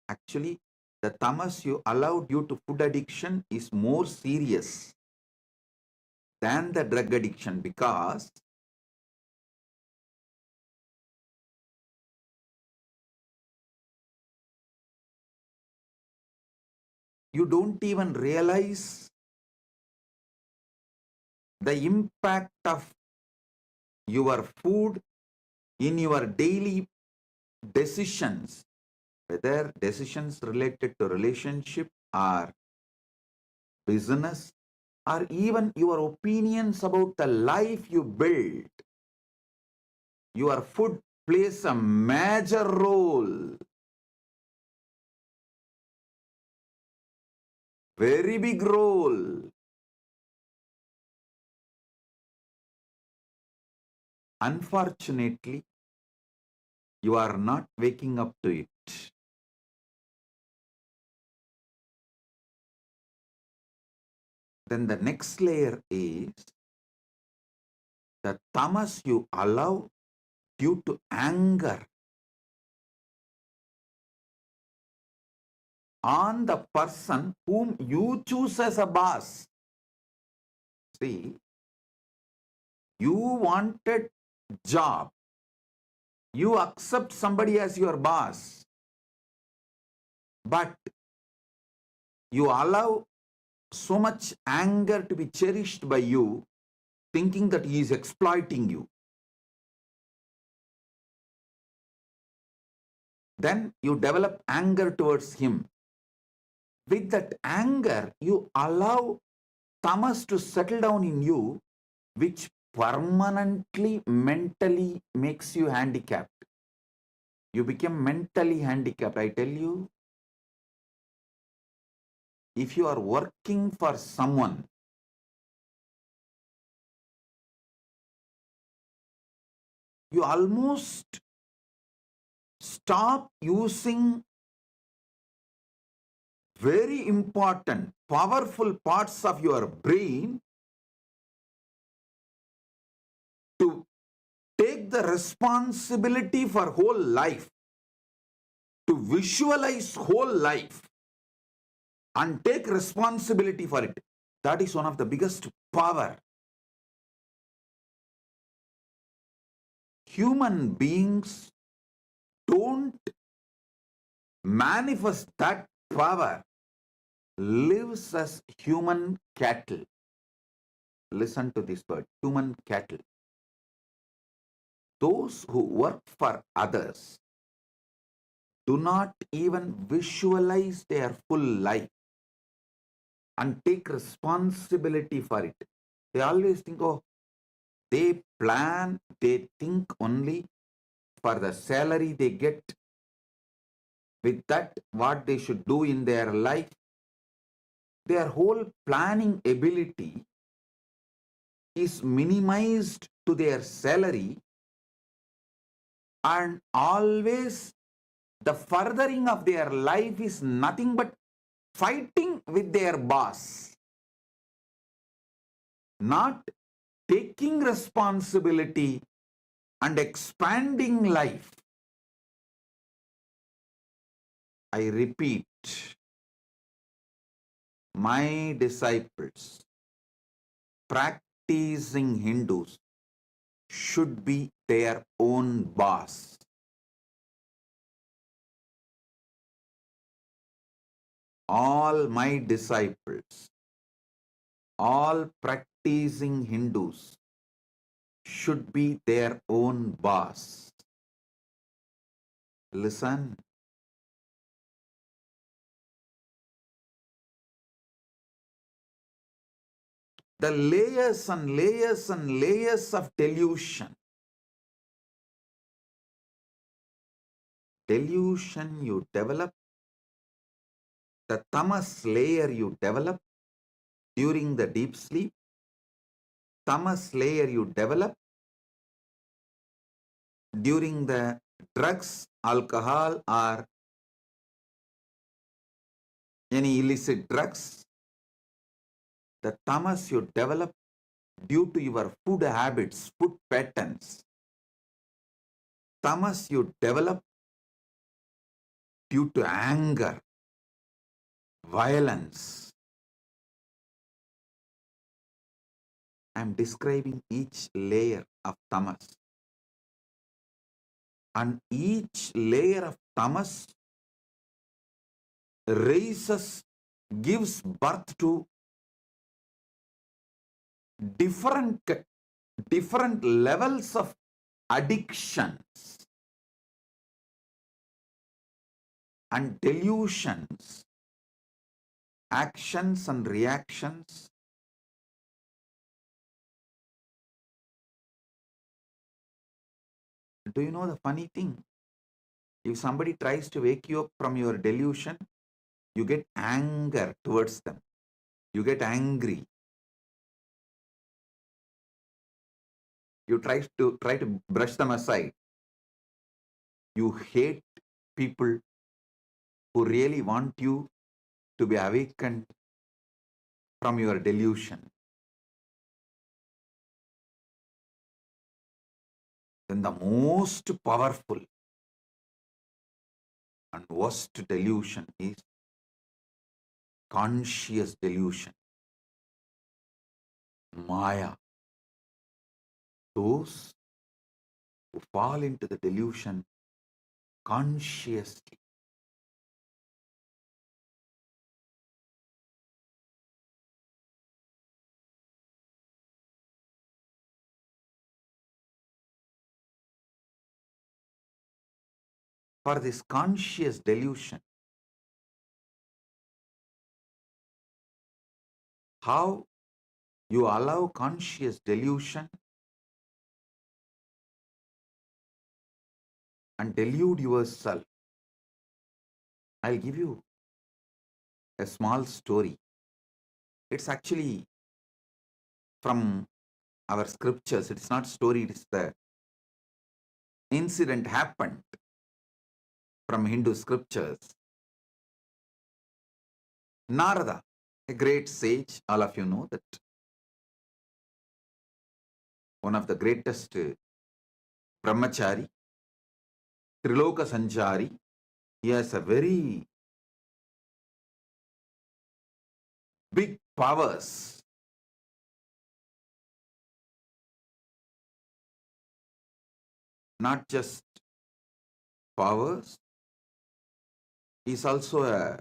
actually, the tamas you allow due to food addiction is more serious than the drug addiction, because you don't even realize the impact of your food in your daily decisions, whether decisions related to relationship or business, or even your opinions about the life you build. your food plays a major role, very big role. Unfortunately, you are not waking up to it. Then the next layer is the tamas you allow due to anger on the person whom you choose as a boss. See, you wanted job. You accept somebody as your boss. But you allow so much anger to be cherished by you, thinking that he is exploiting you. Then you develop anger towards him. With that anger, you allow tamas to settle down in you, which permanently, mentally makes you handicapped. You become mentally handicapped, I tell you. If you are working for someone, you almost stop using very important, powerful parts of your brain to take the responsibility for whole life, to visualize whole life and take responsibility for it. That is one of the biggest power. Human beings don't manifest that power, lives as human cattle. Listen to this word, human cattle. Those who work for others do not even visualize their full life and take responsibility for it. They always think, oh, they plan, they think only for the salary they get. With that, what they should do in their life, their whole planning ability is minimized to their salary, and always the furthering of their life is nothing but fighting with their boss, not taking responsibility and expanding life. I repeat, my disciples, practicing Hindus, should be their own boss. All my disciples, all practicing Hindus should be their own boss. Listen. The layers and layers and layers of delusion. Delusion you develop, the tamas layer you develop during the deep sleep, tamas layer you develop during the drugs, alcohol, or any illicit drugs, the tamas you develop due to your food habits, food patterns, tamas you develop due to anger, violence. I am describing each layer of tamas. And each layer of tamas raises, gives birth to different levels of addictions and delusions, actions and reactions, do you know the funny thing? If somebody tries to wake you up from your delusion, you get anger towards them. You get angry. You try to brush them aside. You hate people who really want you to be awakened from your delusion. Then the most powerful and worst delusion is conscious delusion. Maya. Those who fall into the delusion consciously. For this conscious delusion, how you allow conscious delusion and delude yourself. I'll give you a small story. It's actually from our scriptures. It's not story, it's the incident happened from Hindu scriptures. Narada, a great sage, all of you know that one of the greatest brahmachari, Triloka Sanchari. He has a very big powers. Not just powers, he is also a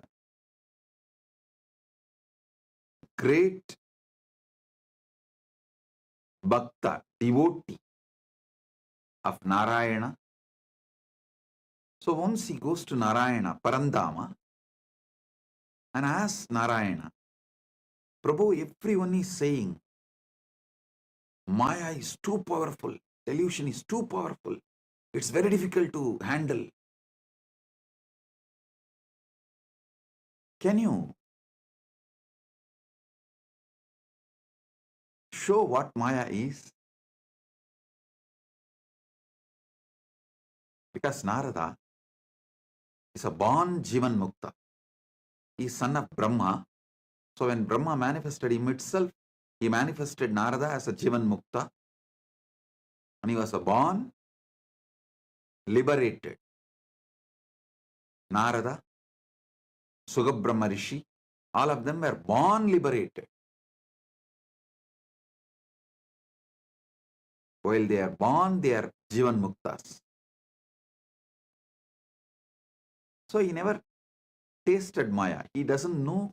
great bhakta, devotee of Narayana. So once he goes to Narayana, Parandama, and asks Narayana, Prabhu, everyone is saying, Maya is too powerful, delusion is too powerful, it's very difficult to handle. Can you show what Maya is? Because Narada is a born Jivan Mukta. He is son of Brahma. So when Brahma manifested him itself, he manifested Narada as a Jivan Mukta. And he was a born liberated. Narada, Sugabrahma Rishi, all of them were born liberated. While they are born, they are Jivan Muktas. So he never tasted Maya. He doesn't know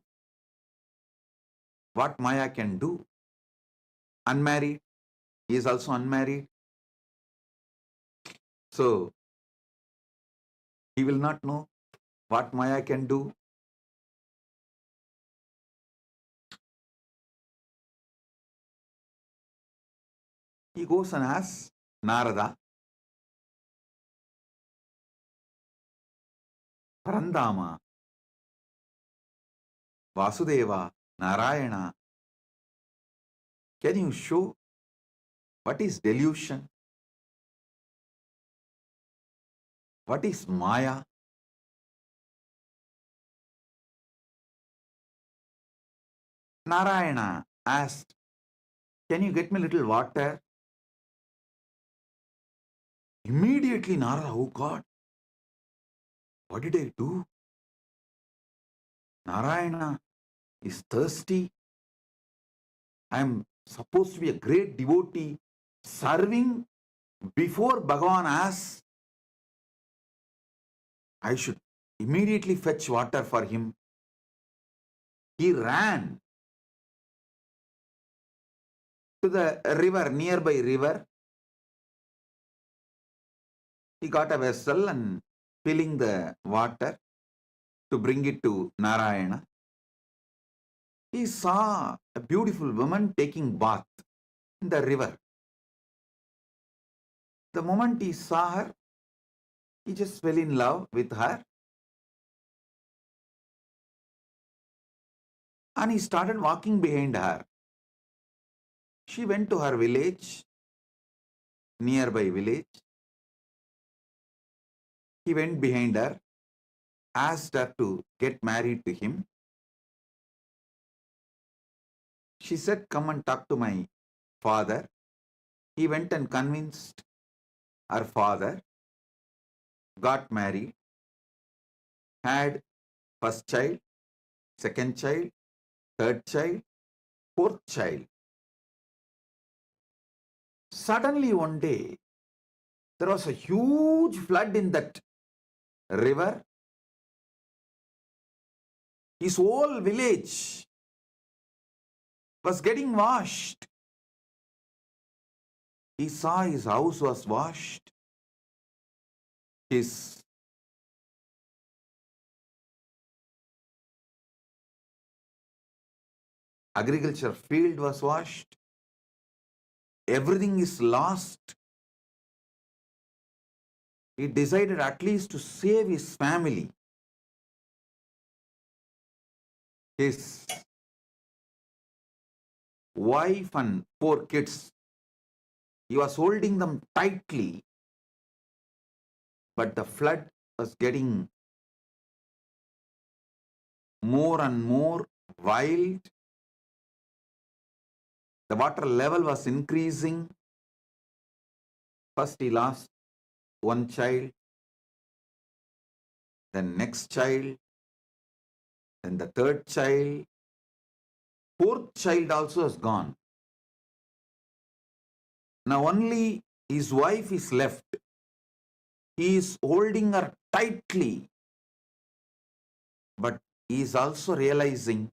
what Maya can do. Unmarried. He is also unmarried. So he will not know what Maya can do. He goes and asks Narada, Parandama, Vasudeva, Narayana, can you show what is delusion? What is Maya? Narayana asked, can you get me a little water? Immediately Narada, oh God, what did I do? Narayana is thirsty. I am supposed to be a great devotee serving before Bhagavan asks. I should immediately fetch water for him. He ran to the river, nearby river. He got a vessel and filling the water to bring it to Narayana. He saw a beautiful woman taking bath in the river. The moment he saw her, he just fell in love with her. And he started walking behind her. She went to her village, nearby village. He went behind her, asked her to get married to him. She said, come and talk to my father. He went and convinced her father, got married, had first child, second child, third child, fourth child. Suddenly one day, there was a huge flood in that river. His whole village was getting washed. He saw his house was washed. His agriculture field was washed. Everything is lost. He decided at least to save his family. His wife and 4 kids. He was holding them tightly, but the flood was getting more and more wild. The water level was increasing. First he lost one child, then next child, then the third child. 4th child also is gone. Now only his wife is left. He is holding her tightly, but he is also realizing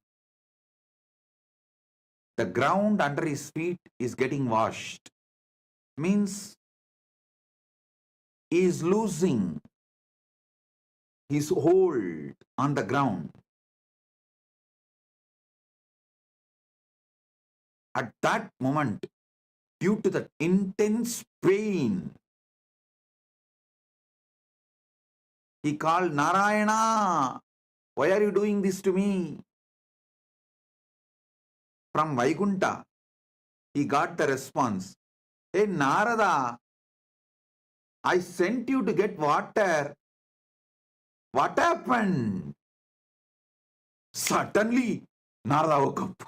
the ground under his feet is getting washed. Means he is losing his hold on the ground. At that moment, due to the intense pain, he called, Narayana, why are you doing this to me? From Vaikunta, he got the response, hey Narada, I sent you to get water. What happened? Suddenly, Narada woke up.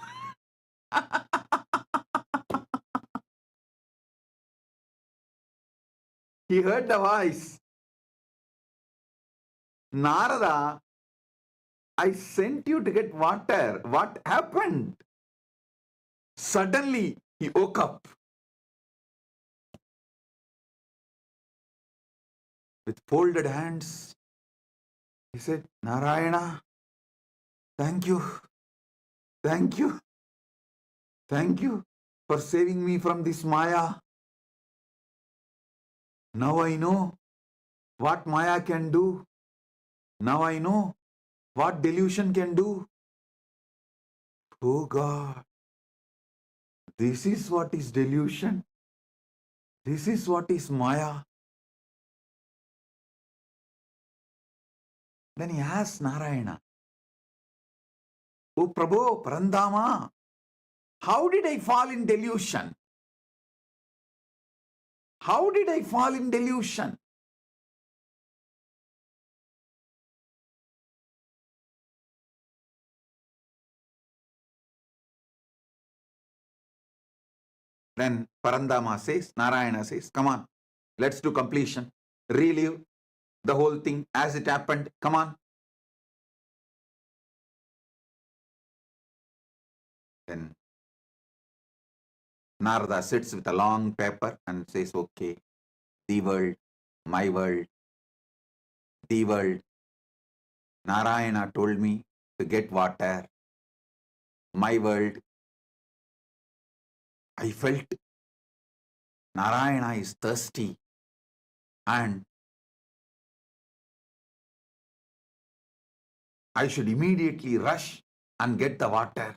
He heard the voice. Narada, I sent you to get water. What happened? Suddenly, he woke up. With folded hands, he said, Narayana, thank you. Thank you. Thank you for saving me from this Maya. Now I know what Maya can do. Now I know what delusion can do. Oh God, this is what is delusion. This is what is Maya. Then he asked Narayana, Oh Prabhu, Parandama, how did I fall in delusion? How did I fall in delusion? Then Parandama says, Narayana says, come on, let's do completion. Relive the whole thing as it happened. Come on. Then Narada sits with a long paper and says, okay, the world, my world, the world. Narayana told me to get water. My world. I felt Narayana is thirsty and I should immediately rush and get the water.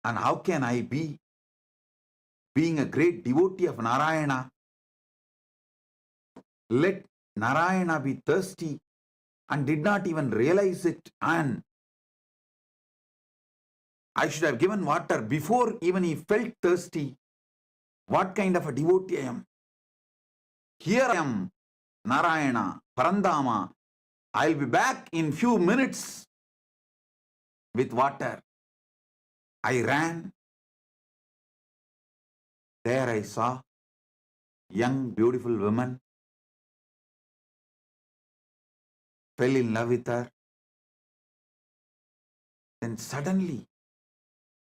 And how can I be, being a great devotee of Narayana, let Narayana be thirsty and did not even realize it, and I should have given water before even he felt thirsty. What kind of a devotee I am? Here I am, Narayana, Parandama. I'll be back in few minutes with water. I ran. There I saw young, beautiful woman. Fell in love with her. Then suddenly,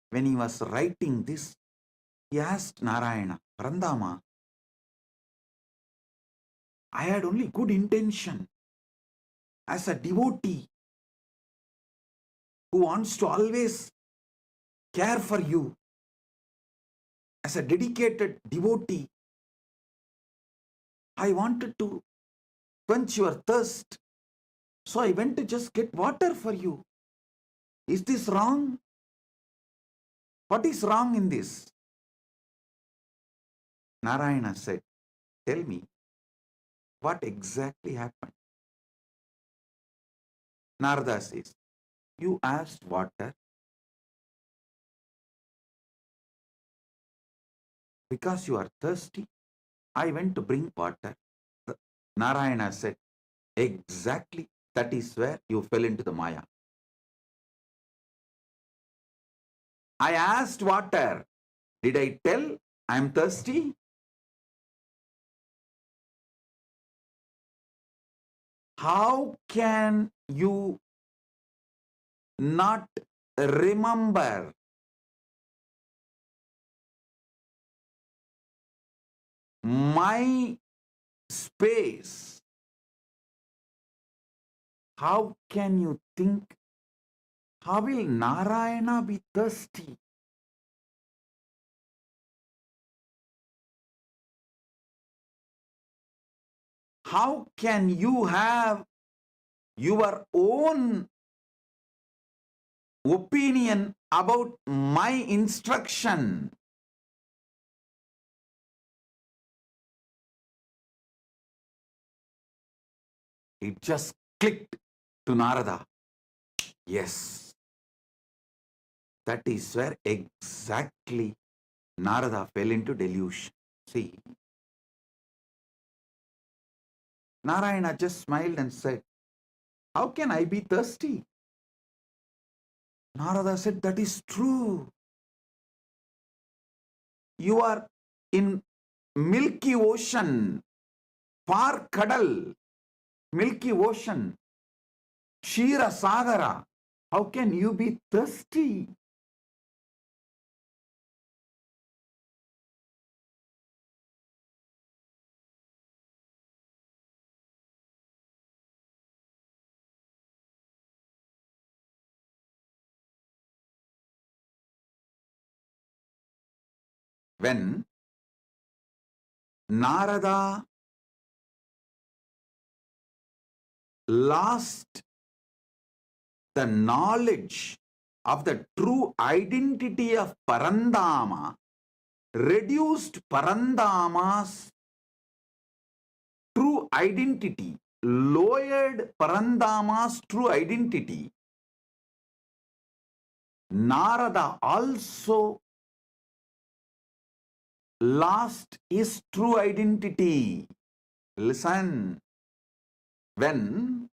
when he was writing this, he asked Narayana, Parandama, I had only good intention as a devotee who wants to always care for you. As a dedicated devotee, I wanted to quench your thirst. So I went to just get water for you. Is this wrong? What is wrong in this? Narayana said, tell me, what exactly happened? Narada says, you asked water because you are thirsty. I went to bring water. Narayana said, exactly, that is where you fell into the Maya. I asked water. Did I tell I am thirsty? How can you not remember my space? How can you think, how will Narayana be thirsty? How can you have your own opinion about my instruction? It just clicked to Narada. Yes, that is where exactly Narada fell into delusion. See, Narayana just smiled and said, how can I be thirsty? Narada said, that is true. You are in Milky Ocean, far Kadal, Milky Ocean, Shira Sagara. How can you be thirsty? When Narada lost the knowledge of the true identity of Parandama, reduced Parandama's true identity, lowered Parandama's true identity, Narada also lost his true identity. Listen, when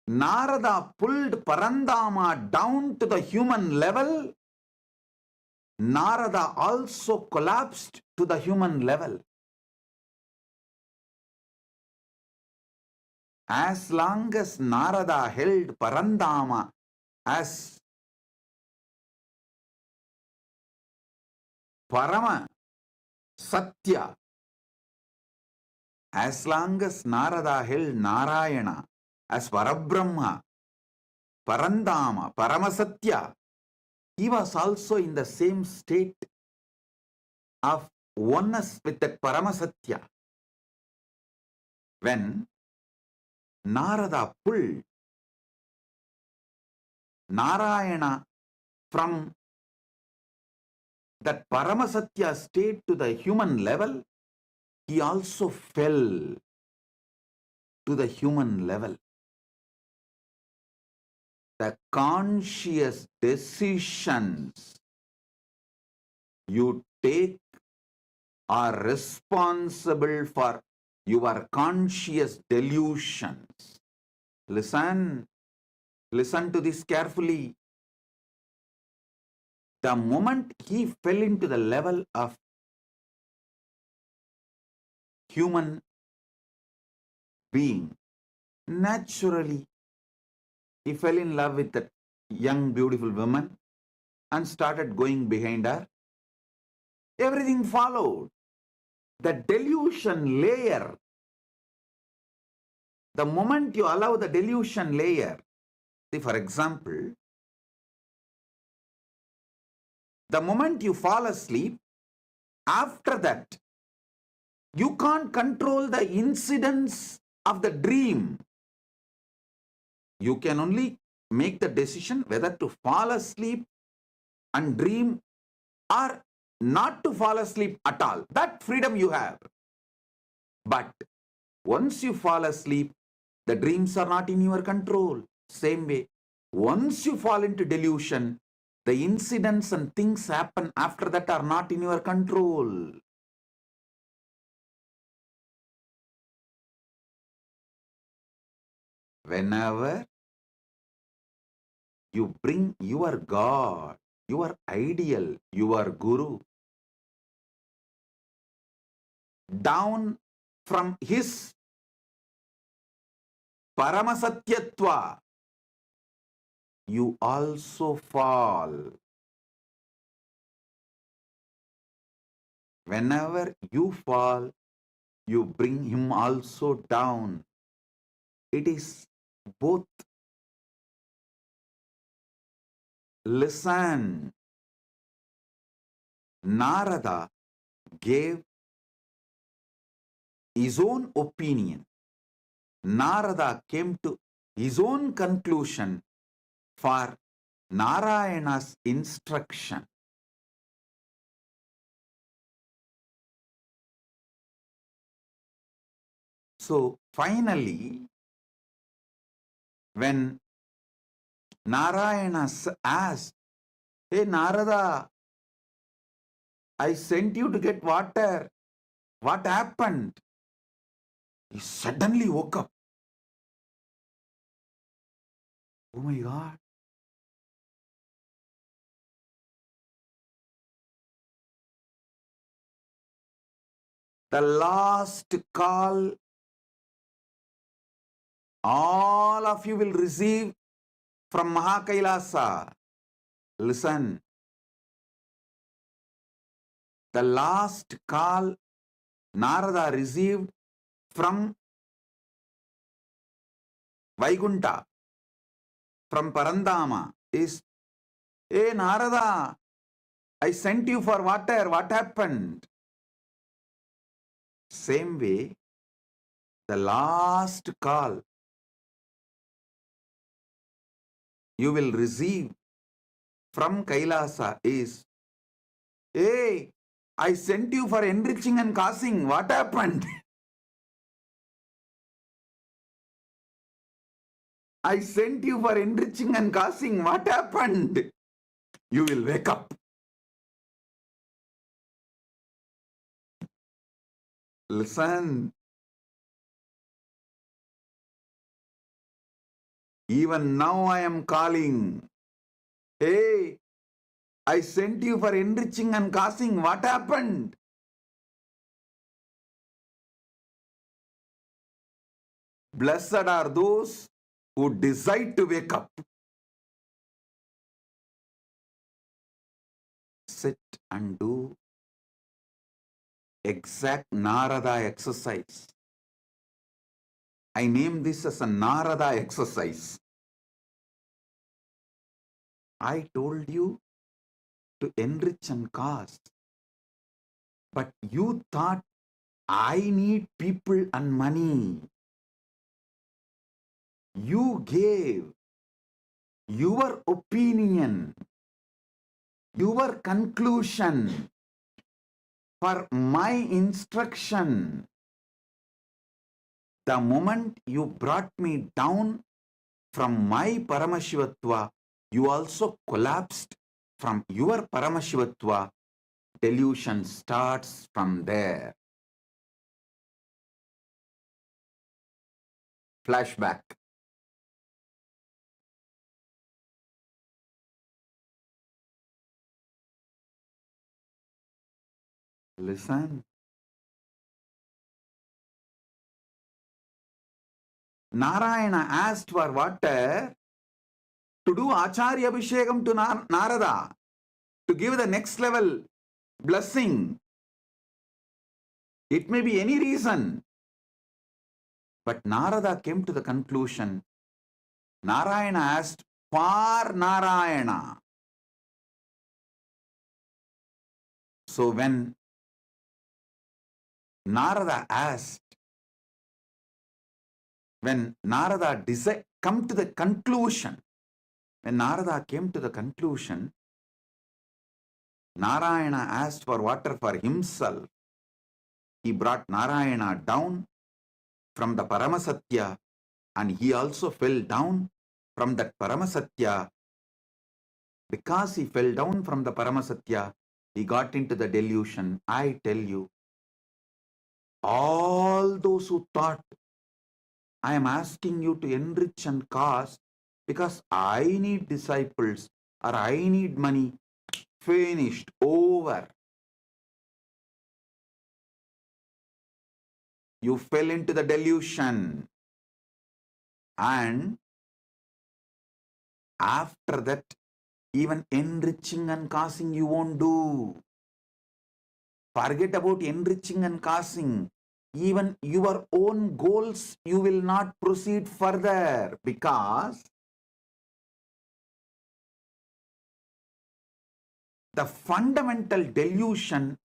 Narada pulled Parandama down to the human level, Narada also collapsed to the human level. As long as Narada held Parandama as Parama Satya, as long as Narada held Narayana as Parabrahma, Parandama, Paramasatya, he was also in the same state of oneness with that Paramasatya. When Narada pulled Narayana from that Paramasatya state to the human level, he also fell to the human level. The conscious decisions you take are responsible for your conscious delusions. Listen to this carefully. The moment he fell into the level of human being, naturally he fell in love with that young beautiful woman and started going behind her. Everything followed. The delusion layer, the moment you allow the delusion layer, see, for example, the moment you fall asleep, after that, you can't control the incidents of the dream. You can only make the decision whether to fall asleep and dream or not to fall asleep at all. That freedom you have. But once you fall asleep, the dreams are not in your control. Same way, once you fall into delusion, the incidents and things happen after that are not in your control. Whenever you bring your God, your ideal, your Guru down from his Paramasatyatva, you also fall. Whenever you fall, you bring him also down. It is both. Listen. Narada gave his own opinion. Narada came to his own conclusion for Narayana's instruction. So finally, when Narayana asked, "Hey Narada, I sent you to get water. What happened?" He suddenly woke up. Oh my God. The last call all of you will receive from Ma Kailasa. Listen. The last call Narada received from Vaikunta, from Parandama is, "Hey Narada, I sent you for water. What happened?" Same way, the last call you will receive from Kailasa is, "Hey, I sent you for enriching and causing. What happened?" I sent you for enriching and causing. What happened? You will wake up. Listen. Even now I am calling. Hey, I sent you for enriching and causing. What happened? Blessed are those who decide to wake up. Sit and do exact Narada exercise. I name this as a Narada exercise. I told you to enrich and cause, but you thought I need people and money. You gave your opinion, your conclusion. for my instruction. The moment you brought me down from my Paramashivatva, you also collapsed from your Paramashivatva. Delusion starts from there. Flashback. Listen. Narayana asked for water to do Acharya Abhishekam to Narada, to give the next level blessing. It may be any reason. But Narada came to the conclusion, Narayana asked for Narayana. So when Narada asked, when Narada come to the conclusion, when Narada came to the conclusion, Narayana asked for water for himself. He brought Narayana down from the Paramasatya, and he also fell down from that Paramasatya. Because he fell down from the Paramasatya, he got into the delusion. I tell you, all those who thought, I am asking you to enrich and cause because I need disciples or I need money, finished, over. You fell into the delusion, and after that, even enriching and causing you won't do. Forget about enriching and causing. Even your own goals, you will not proceed further because the fundamental delusion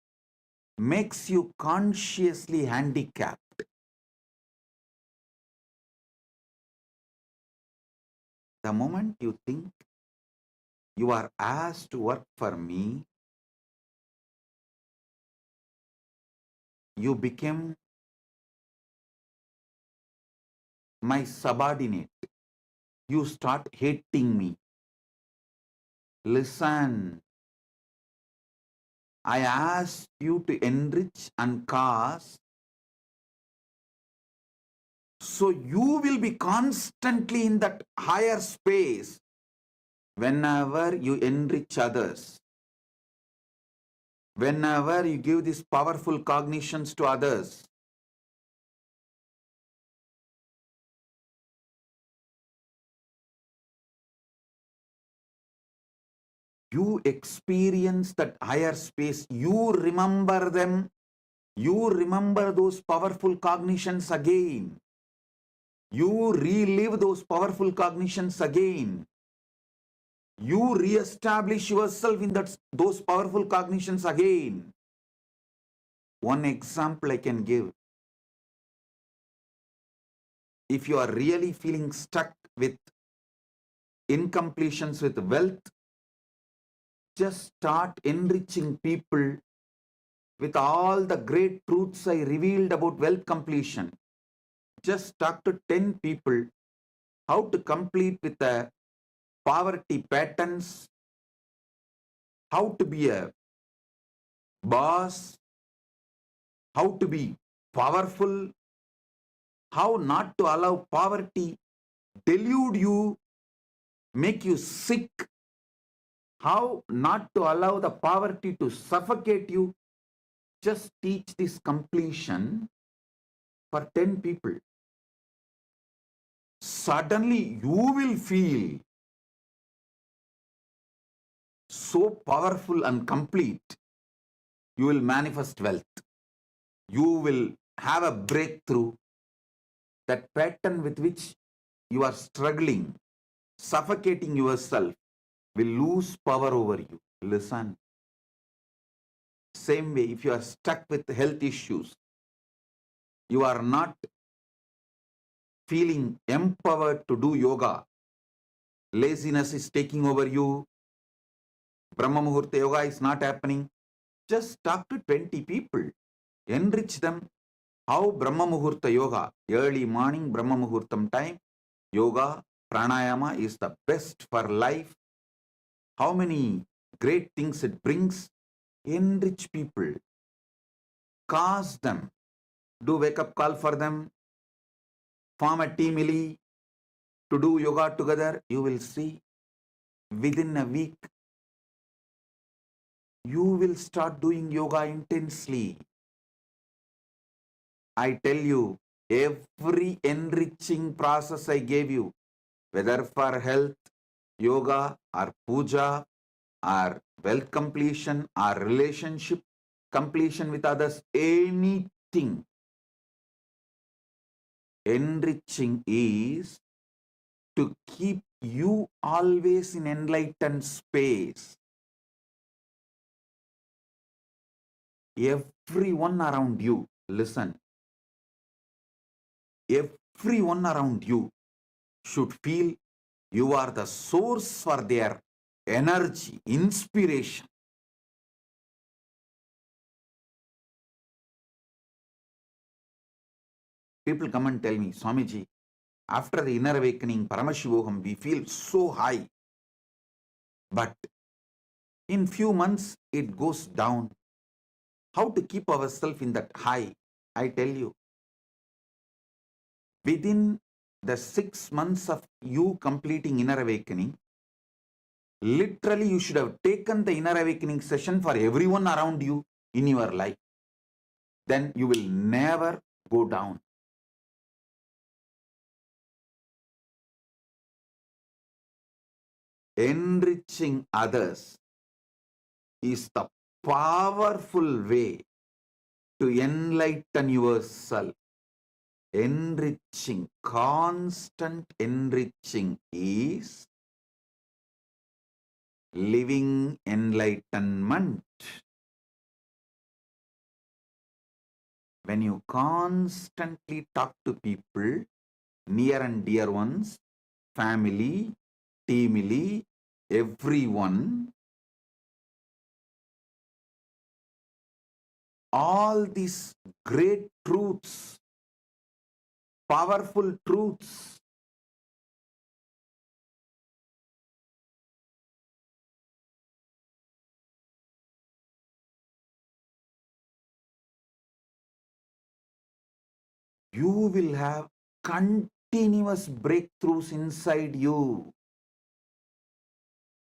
makes you consciously handicapped. The moment you think you are asked to work for me, you become my subordinate. You start hating me. Listen, I asked you to enrich and cause, so you will be constantly in that higher space whenever you enrich others, whenever you give these powerful cognitions to others. You experience that higher space, you remember them, you remember those powerful cognitions again. You relive those powerful cognitions again. You re-establish yourself in those powerful cognitions again. One example I can give. If you are really feeling stuck with incompletions with wealth, just start enriching people with all the great truths I revealed about wealth completion. Just talk to 10 people how to complete with the poverty patterns, how to be a boss, how to be powerful, how not to allow poverty delude you, make you sick, how not to allow the poverty to suffocate you. Just teach this completion for 10 people. Suddenly you will feel so powerful and complete. You will manifest wealth. You will have a breakthrough. That pattern with which you are struggling, suffocating yourself, will lose power over you. Listen. Same way, if you are stuck with health issues, you are not feeling empowered to do yoga, laziness is taking over you, Brahma Muhurta yoga is not happening, Just talk to 20 people. Enrich them. How Brahma Muhurta Yoga, early morning Brahma Muhurtam time, yoga, pranayama is the best for life. How many great things it brings. Enrich people. Cause them. Do wake-up call for them. Form a team to do yoga together. You will see within a week, you will start doing yoga intensely. I tell you, every enriching process I gave you, whether for health, yoga, or puja, or wealth completion, or relationship completion with others, anything, enriching is to keep you always in enlightened space. Everyone around you, listen, everyone around you should feel you are the source for their energy, inspiration. People come and tell me, Swamiji, after the inner awakening, Paramashivoham, we feel so high. But in few months, it goes down. How to keep ourselves in that high? I tell you, within the 6 months of you completing inner awakening, literally you should have taken the inner awakening session for everyone around you in your life. Then you will never go down. Enriching others is the powerful way to enlighten yourself. Enriching, constant enriching is living enlightenment. When you constantly talk to people, near and dear ones, family, teamily, everyone, all these great truths, powerful truths, you will have continuous breakthroughs inside you.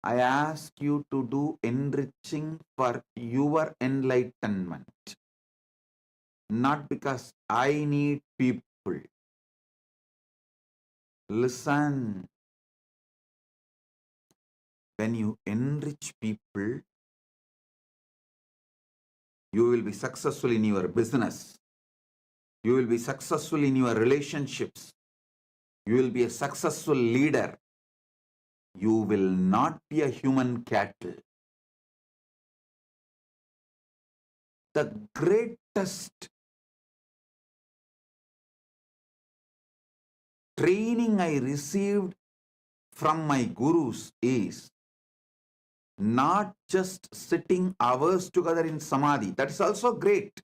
I ask you to do enriching for your enlightenment, not because I need people. Listen, when you enrich people, you will be successful in your business. You will be successful in your relationships. You will be a successful leader. You will not be a human cattle. The greatest training I received from my gurus is not just sitting hours together in samadhi. That is also great.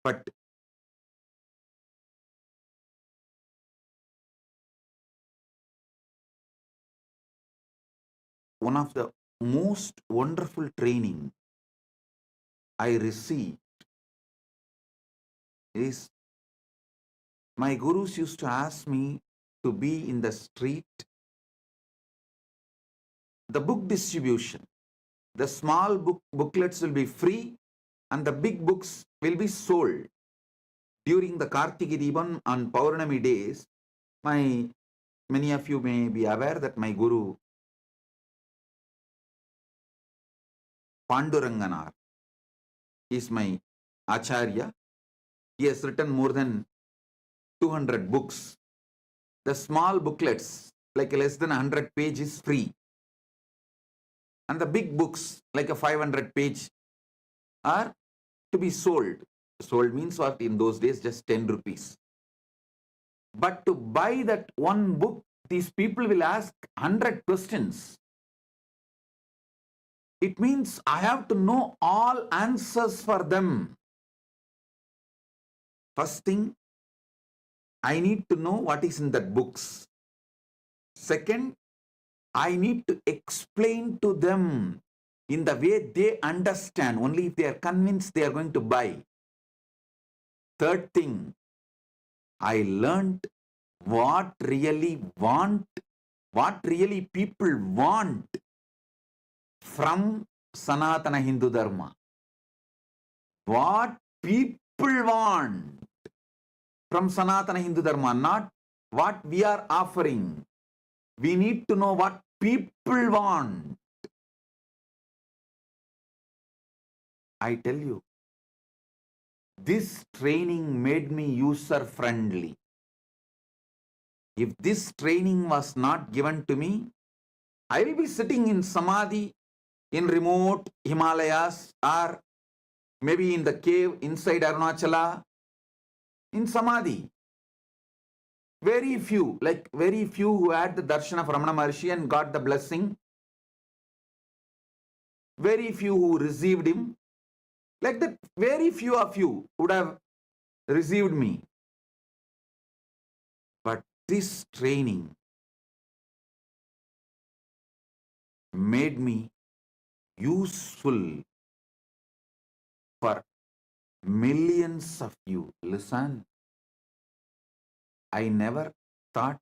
But one of the most wonderful training I received is my gurus used to ask me to be in the street. The book distribution, the small booklets will be free and the big books will be sold. During the Kartiki Deepam on Paurnami days, many of you may be aware that my guru Panduranganar is my Acharya. He has written more than 200 books. The small booklets, like less than 100 pages, free. And the big books, like a 500 page, are to be sold. Sold means what? In those days, just 10 rupees. But to buy that one book, these people will ask 100 questions. It means I have to know all answers for them. First thing, I need to know what is in that books. Second, I need to explain to them in the way they understand. Only if they are convinced, they are going to buy. Third thing, I learned what really people want from Sanatana Hindu Dharma. What people want from Sanatana Hindu Dharma, not what we are offering. We need to know what people want. I tell you, this training made me user-friendly. If this training was not given to me, I will be sitting in Samadhi in remote Himalayas or maybe in the cave inside Arunachala in Samadhi. Very few who had the darshan of Ramana Maharshi and got the blessing. Very few who received him. Like that, very few of you would have received me. But this training made me useful for millions of you. Listen, I never thought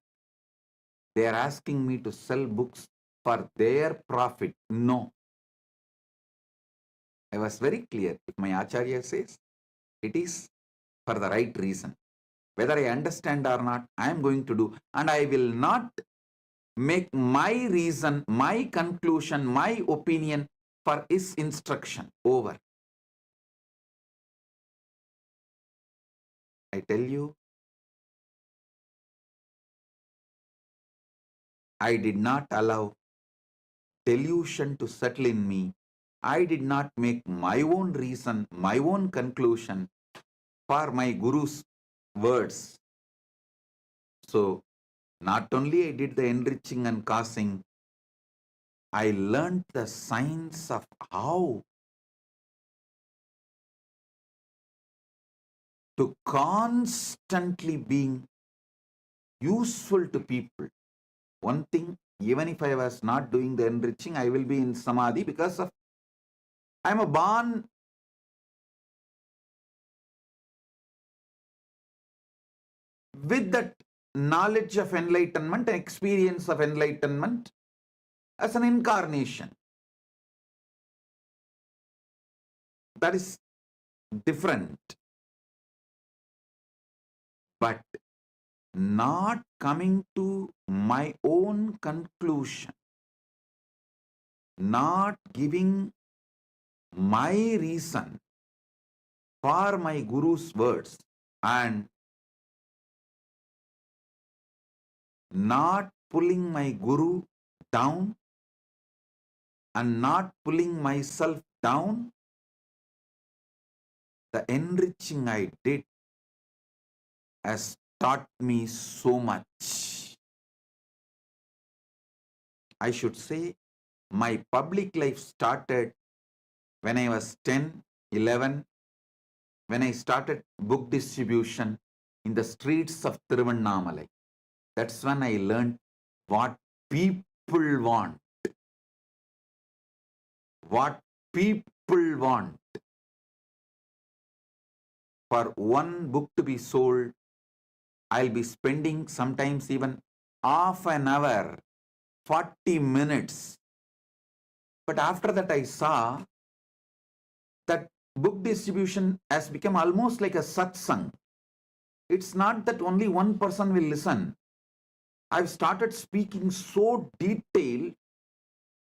they are asking me to sell books for their profit. No. I was very clear. If my Acharya says, it is for the right reason. Whether I understand or not, I am going to do. And I will not make my reason, my conclusion, my opinion for his instruction. Over. I tell you, I did not allow delusion to settle in me. I did not make my own reason, my own conclusion for my Guru's words. So, not only I did the enriching and causing, I learned the science of how to constantly being useful to people. One thing, even if I was not doing the enriching, I will be in Samadhi because of I am a born with that knowledge of enlightenment and experience of enlightenment as an incarnation. That is different. But not coming to my own conclusion, not giving my reason for my Guru's words and not pulling my Guru down and not pulling myself down, the enriching I did has taught me so much. I should say my public life started when I was 10, 11, when I started book distribution in the streets of Tiruvannamalai. That's when I learned what people want. What people want. For one book to be sold, I'll be spending sometimes even half an hour, 40 minutes. But after that I saw that book distribution has become almost like a satsang. It's not that only one person will listen. I've started speaking so detailed,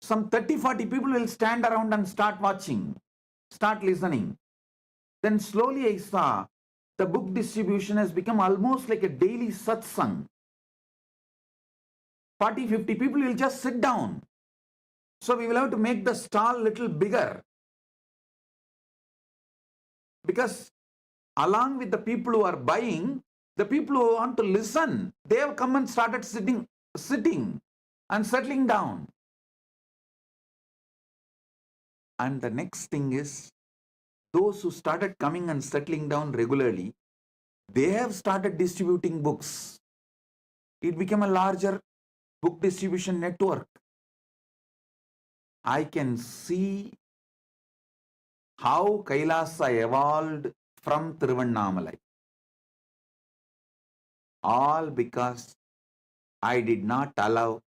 some 30-40 people will stand around and start watching, start listening. Then slowly I saw the book distribution has become almost like a daily satsang. 40-50 people will just sit down. So we will have to make the stall little bigger. Because along with the people who are buying, the people who want to listen, they have come and started sitting and settling down. And the next thing is, those who started coming and settling down regularly, they have started distributing books. It became a larger book distribution network. I can see how Kailasa evolved from Tiruvannamalai. All because I did not allow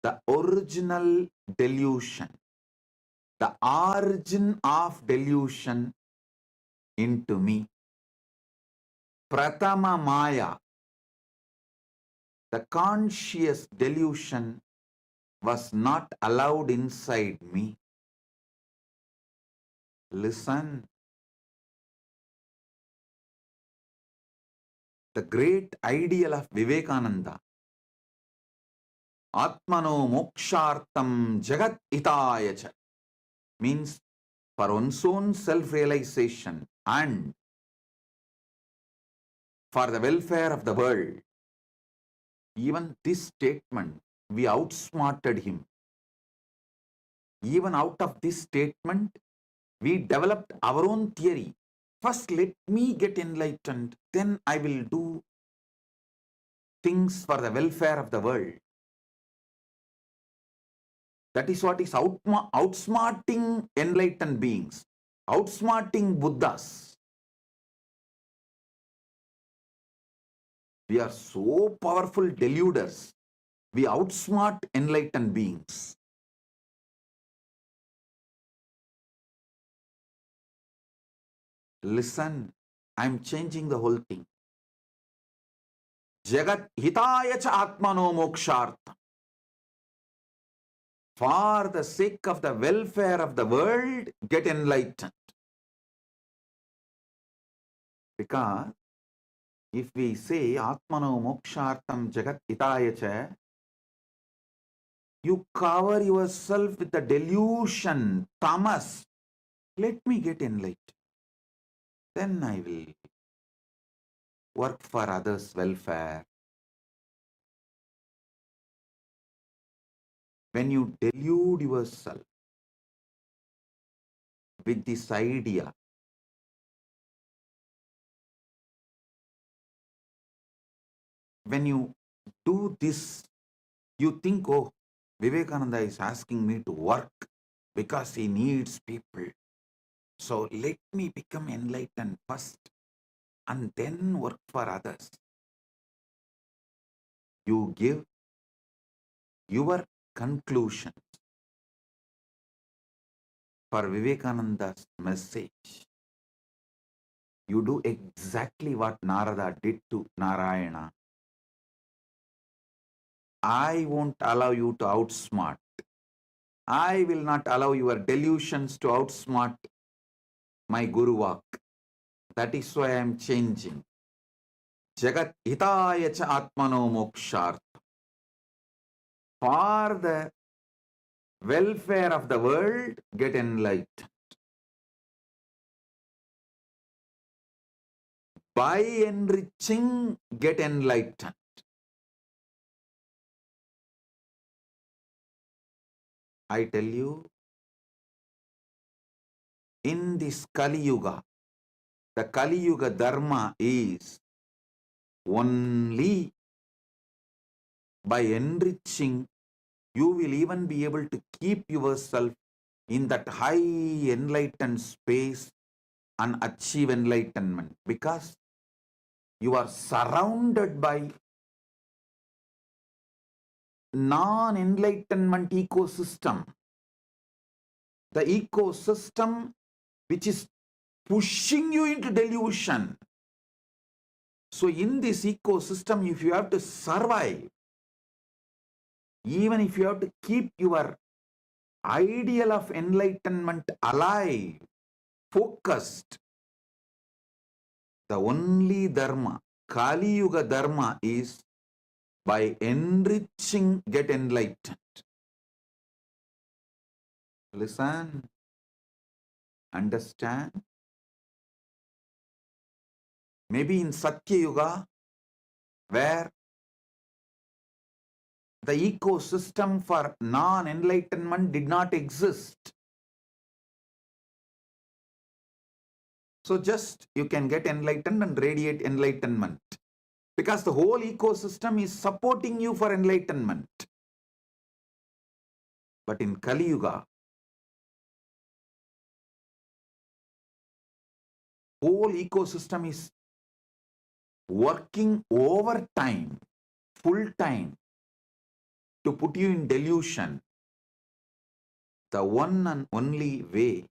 the original delusion, the origin of delusion into me. Pratama Maya, the conscious delusion, was not allowed inside me. Listen. The great ideal of Vivekananda, Atmano Mokshartam Jagat Hitayacha, means for one's own self-realization and for the welfare of the world. Even this statement, we outsmarted him. Even out of this statement, we developed our own theory. First, let me get enlightened, then I will do things for the welfare of the world. That is what is outsmarting enlightened beings, outsmarting Buddhas. We are so powerful deluders. We outsmart enlightened beings. Listen, I am changing the whole thing. Jagat hitaya cha atmano mokshartha. For the sake of the welfare of the world, get enlightened. Because if we say atmano mokshartam jagat hitaya cha, you cover yourself with the delusion, tamas. Let me get enlightened. Then I will work for others' welfare. When you delude yourself with this idea, when you do this, you think, oh, Vivekananda is asking me to work because he needs people. So let me become enlightened first and then work for others. You give your conclusions for Vivekananda's message. You do exactly what Narada did to Narayana. I won't allow you to outsmart. I will not allow your delusions to outsmart my Guru Vak. That is why I am changing. Jagat hitaya cha atmano mokshartha. For the welfare of the world, get enlightened. By enriching, get enlightened. I tell you, in this Kali Yuga, the Kali Yuga Dharma is only by enriching, you will even be able to keep yourself in that high enlightened space and achieve enlightenment, because you are surrounded by non-enlightenment ecosystem. The ecosystem which is pushing you into delusion. So in this ecosystem, if you have to survive, even if you have to keep your ideal of enlightenment alive, focused, the only dharma, Kali Yuga dharma, is by enriching, get enlightened. Listen, understand. Maybe in Satya Yuga, where the ecosystem for non-enlightenment did not exist. So just you can get enlightened and radiate enlightenment. Because the whole ecosystem is supporting you for enlightenment. But in Kali Yuga, whole ecosystem is working overtime, full time, to put you in delusion. The one and only way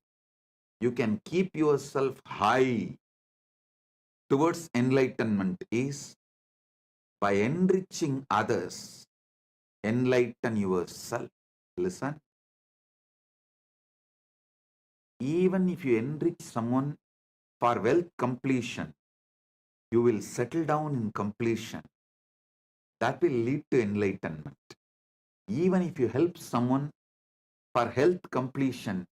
you can keep yourself high towards enlightenment is by enriching others. Enlighten yourself. Listen. Even if you enrich someone for wealth completion, you will settle down in completion. That will lead to enlightenment. Even if you help someone for health completion,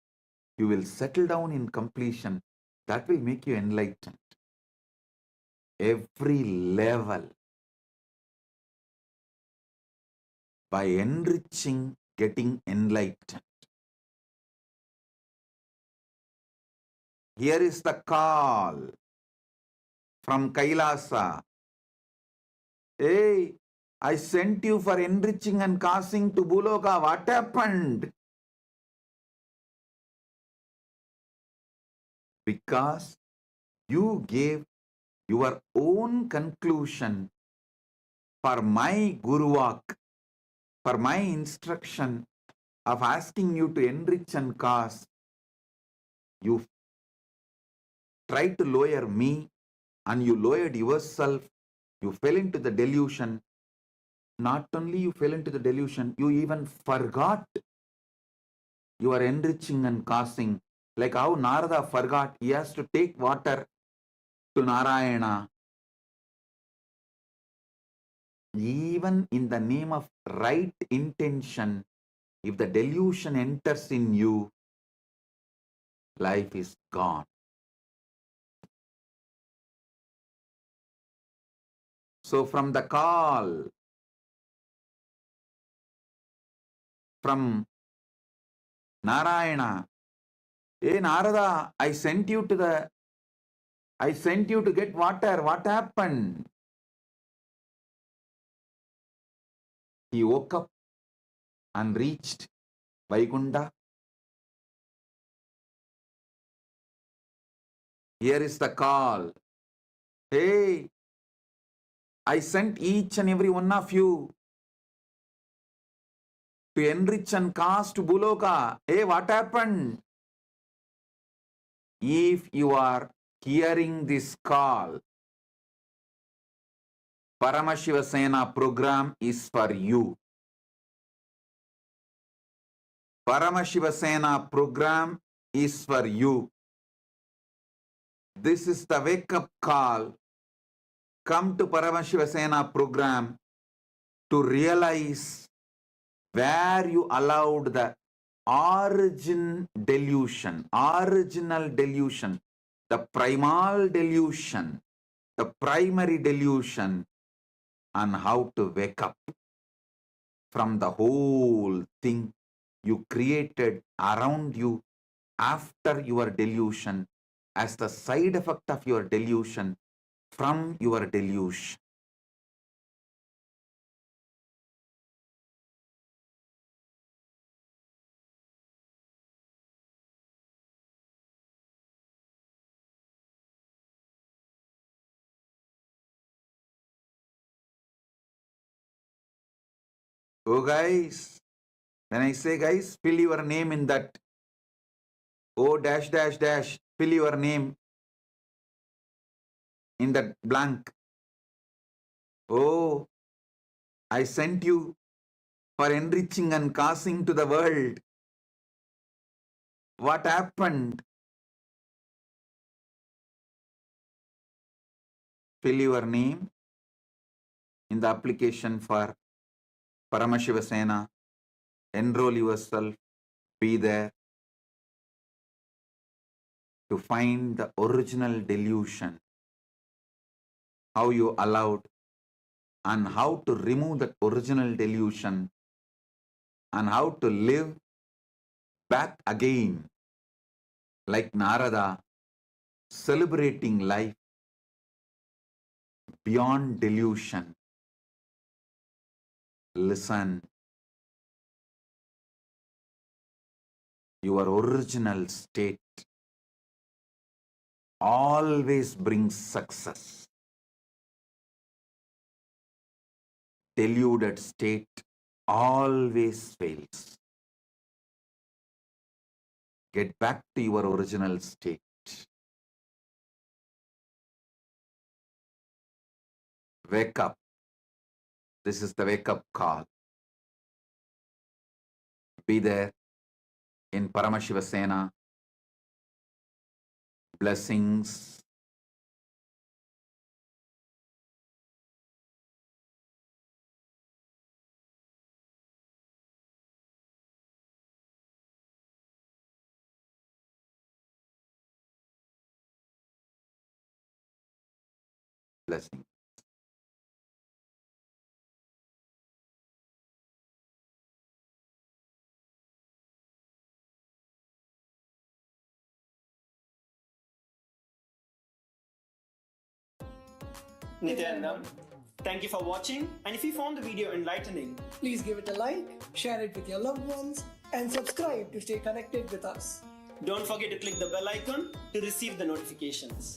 you will settle down in completion. That will make you enlightened. Every level. By enriching, getting enlightened. Here is the call from Kailasa. Hey, I sent you for enriching and causing to Buloka. What happened? Because you gave your own conclusion for my Guruvak, for my instruction of asking you to enrich and cause. You tried to lower me and you lowered yourself. You fell into the delusion. Not only you fell into the delusion, you even forgot you are enriching and causing. Like how Narada forgot he has to take water to Narayana. Even in the name of right intention, if the delusion enters in you, life is gone. So from the call from Narayana, hey Narada, I sent you to get water. What happened? He woke up and reached Vaikunta. Here is the call. Hey, I sent each and every one of you to enrich and cast Buloka. Hey, what happened? If you are hearing this call, Paramashiva Sena program is for you. Paramashiva Sena program is for you. This is the wake-up call. Come to Paramashiva Sena program to realize where you allowed the original delusion, the primal delusion, the primary delusion, and how to wake up from the whole thing you created around you after your delusion as the side effect of your delusion from your delusion. Oh guys, when I say guys, fill your name in that. Oh dash dash dash, fill your name in that blank. Oh, I sent you for enriching and causing to the world. What happened? Fill your name in the application for Paramashiva Sena. Enroll yourself. Be there to find the original delusion. How you allowed and how to remove that original delusion and how to live back again like Narada celebrating life beyond delusion. Listen. Your original state always brings success. Deluded state always fails. Get back to your original state. Wake up. This is the wake-up call. Be there in Paramashivasena. Blessings. Blessings. Nityanandam, thank you for watching, and if you found the video enlightening, Please give it a like, share it with your loved ones, and subscribe to stay connected with us. don't forget to click the bell icon to receive the notifications.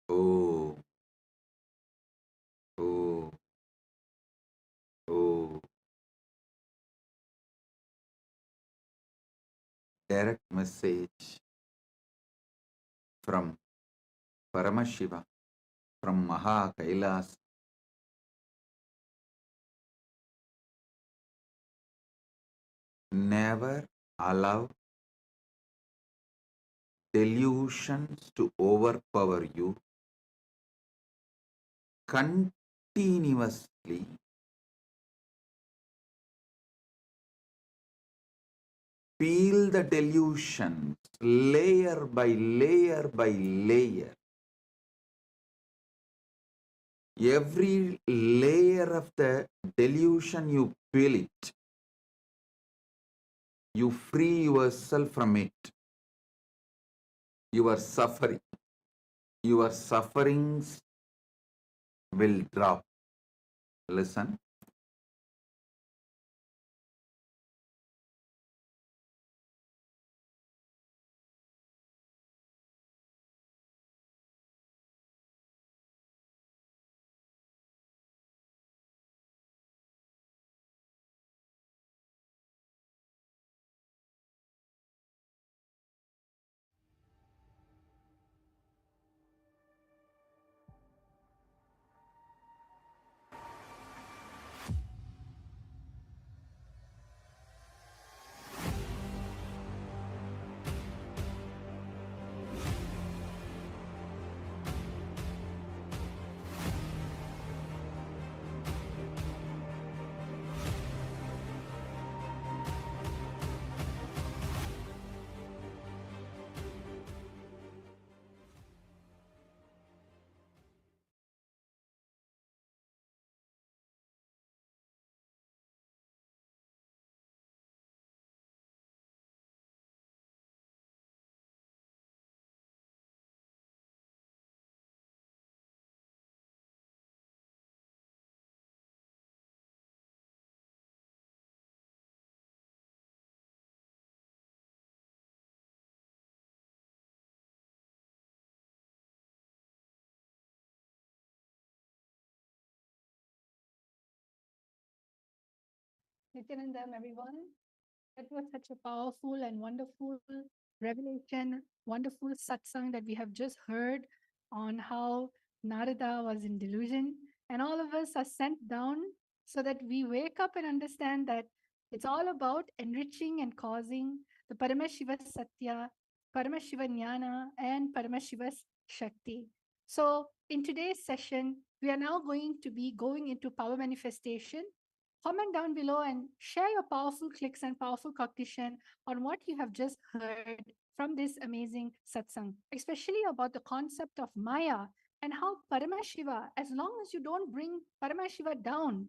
Oh. Oh. Oh. Direct message from Paramashiva, from Ma Kailasa. Never allow delusions to overpower you. Continuously peel the delusions layer by layer by layer. Every layer of the delusion you peel it, you free yourself from it. Your sufferings will drop. Listen. Nityanandam, everyone. That was such a powerful and wonderful revelation, wonderful satsang that we have just heard on how Narada was in delusion. And all of us are sent down so that we wake up and understand that it's all about enriching and causing the Paramashiva's Satya, Paramashiva Jnana, and Paramashiva's Shakti. So in today's session, we are now going to be going into power manifestation. Comment down below and share your powerful clicks and powerful cognition on what you have just heard from this amazing satsang, especially about the concept of Maya and how Paramashiva, as long as you don't bring Paramashiva down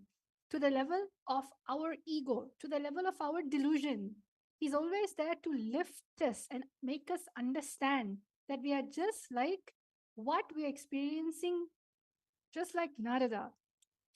to the level of our ego, to the level of our delusion, he's always there to lift us and make us understand that we are just like what we are experiencing, just like Narada.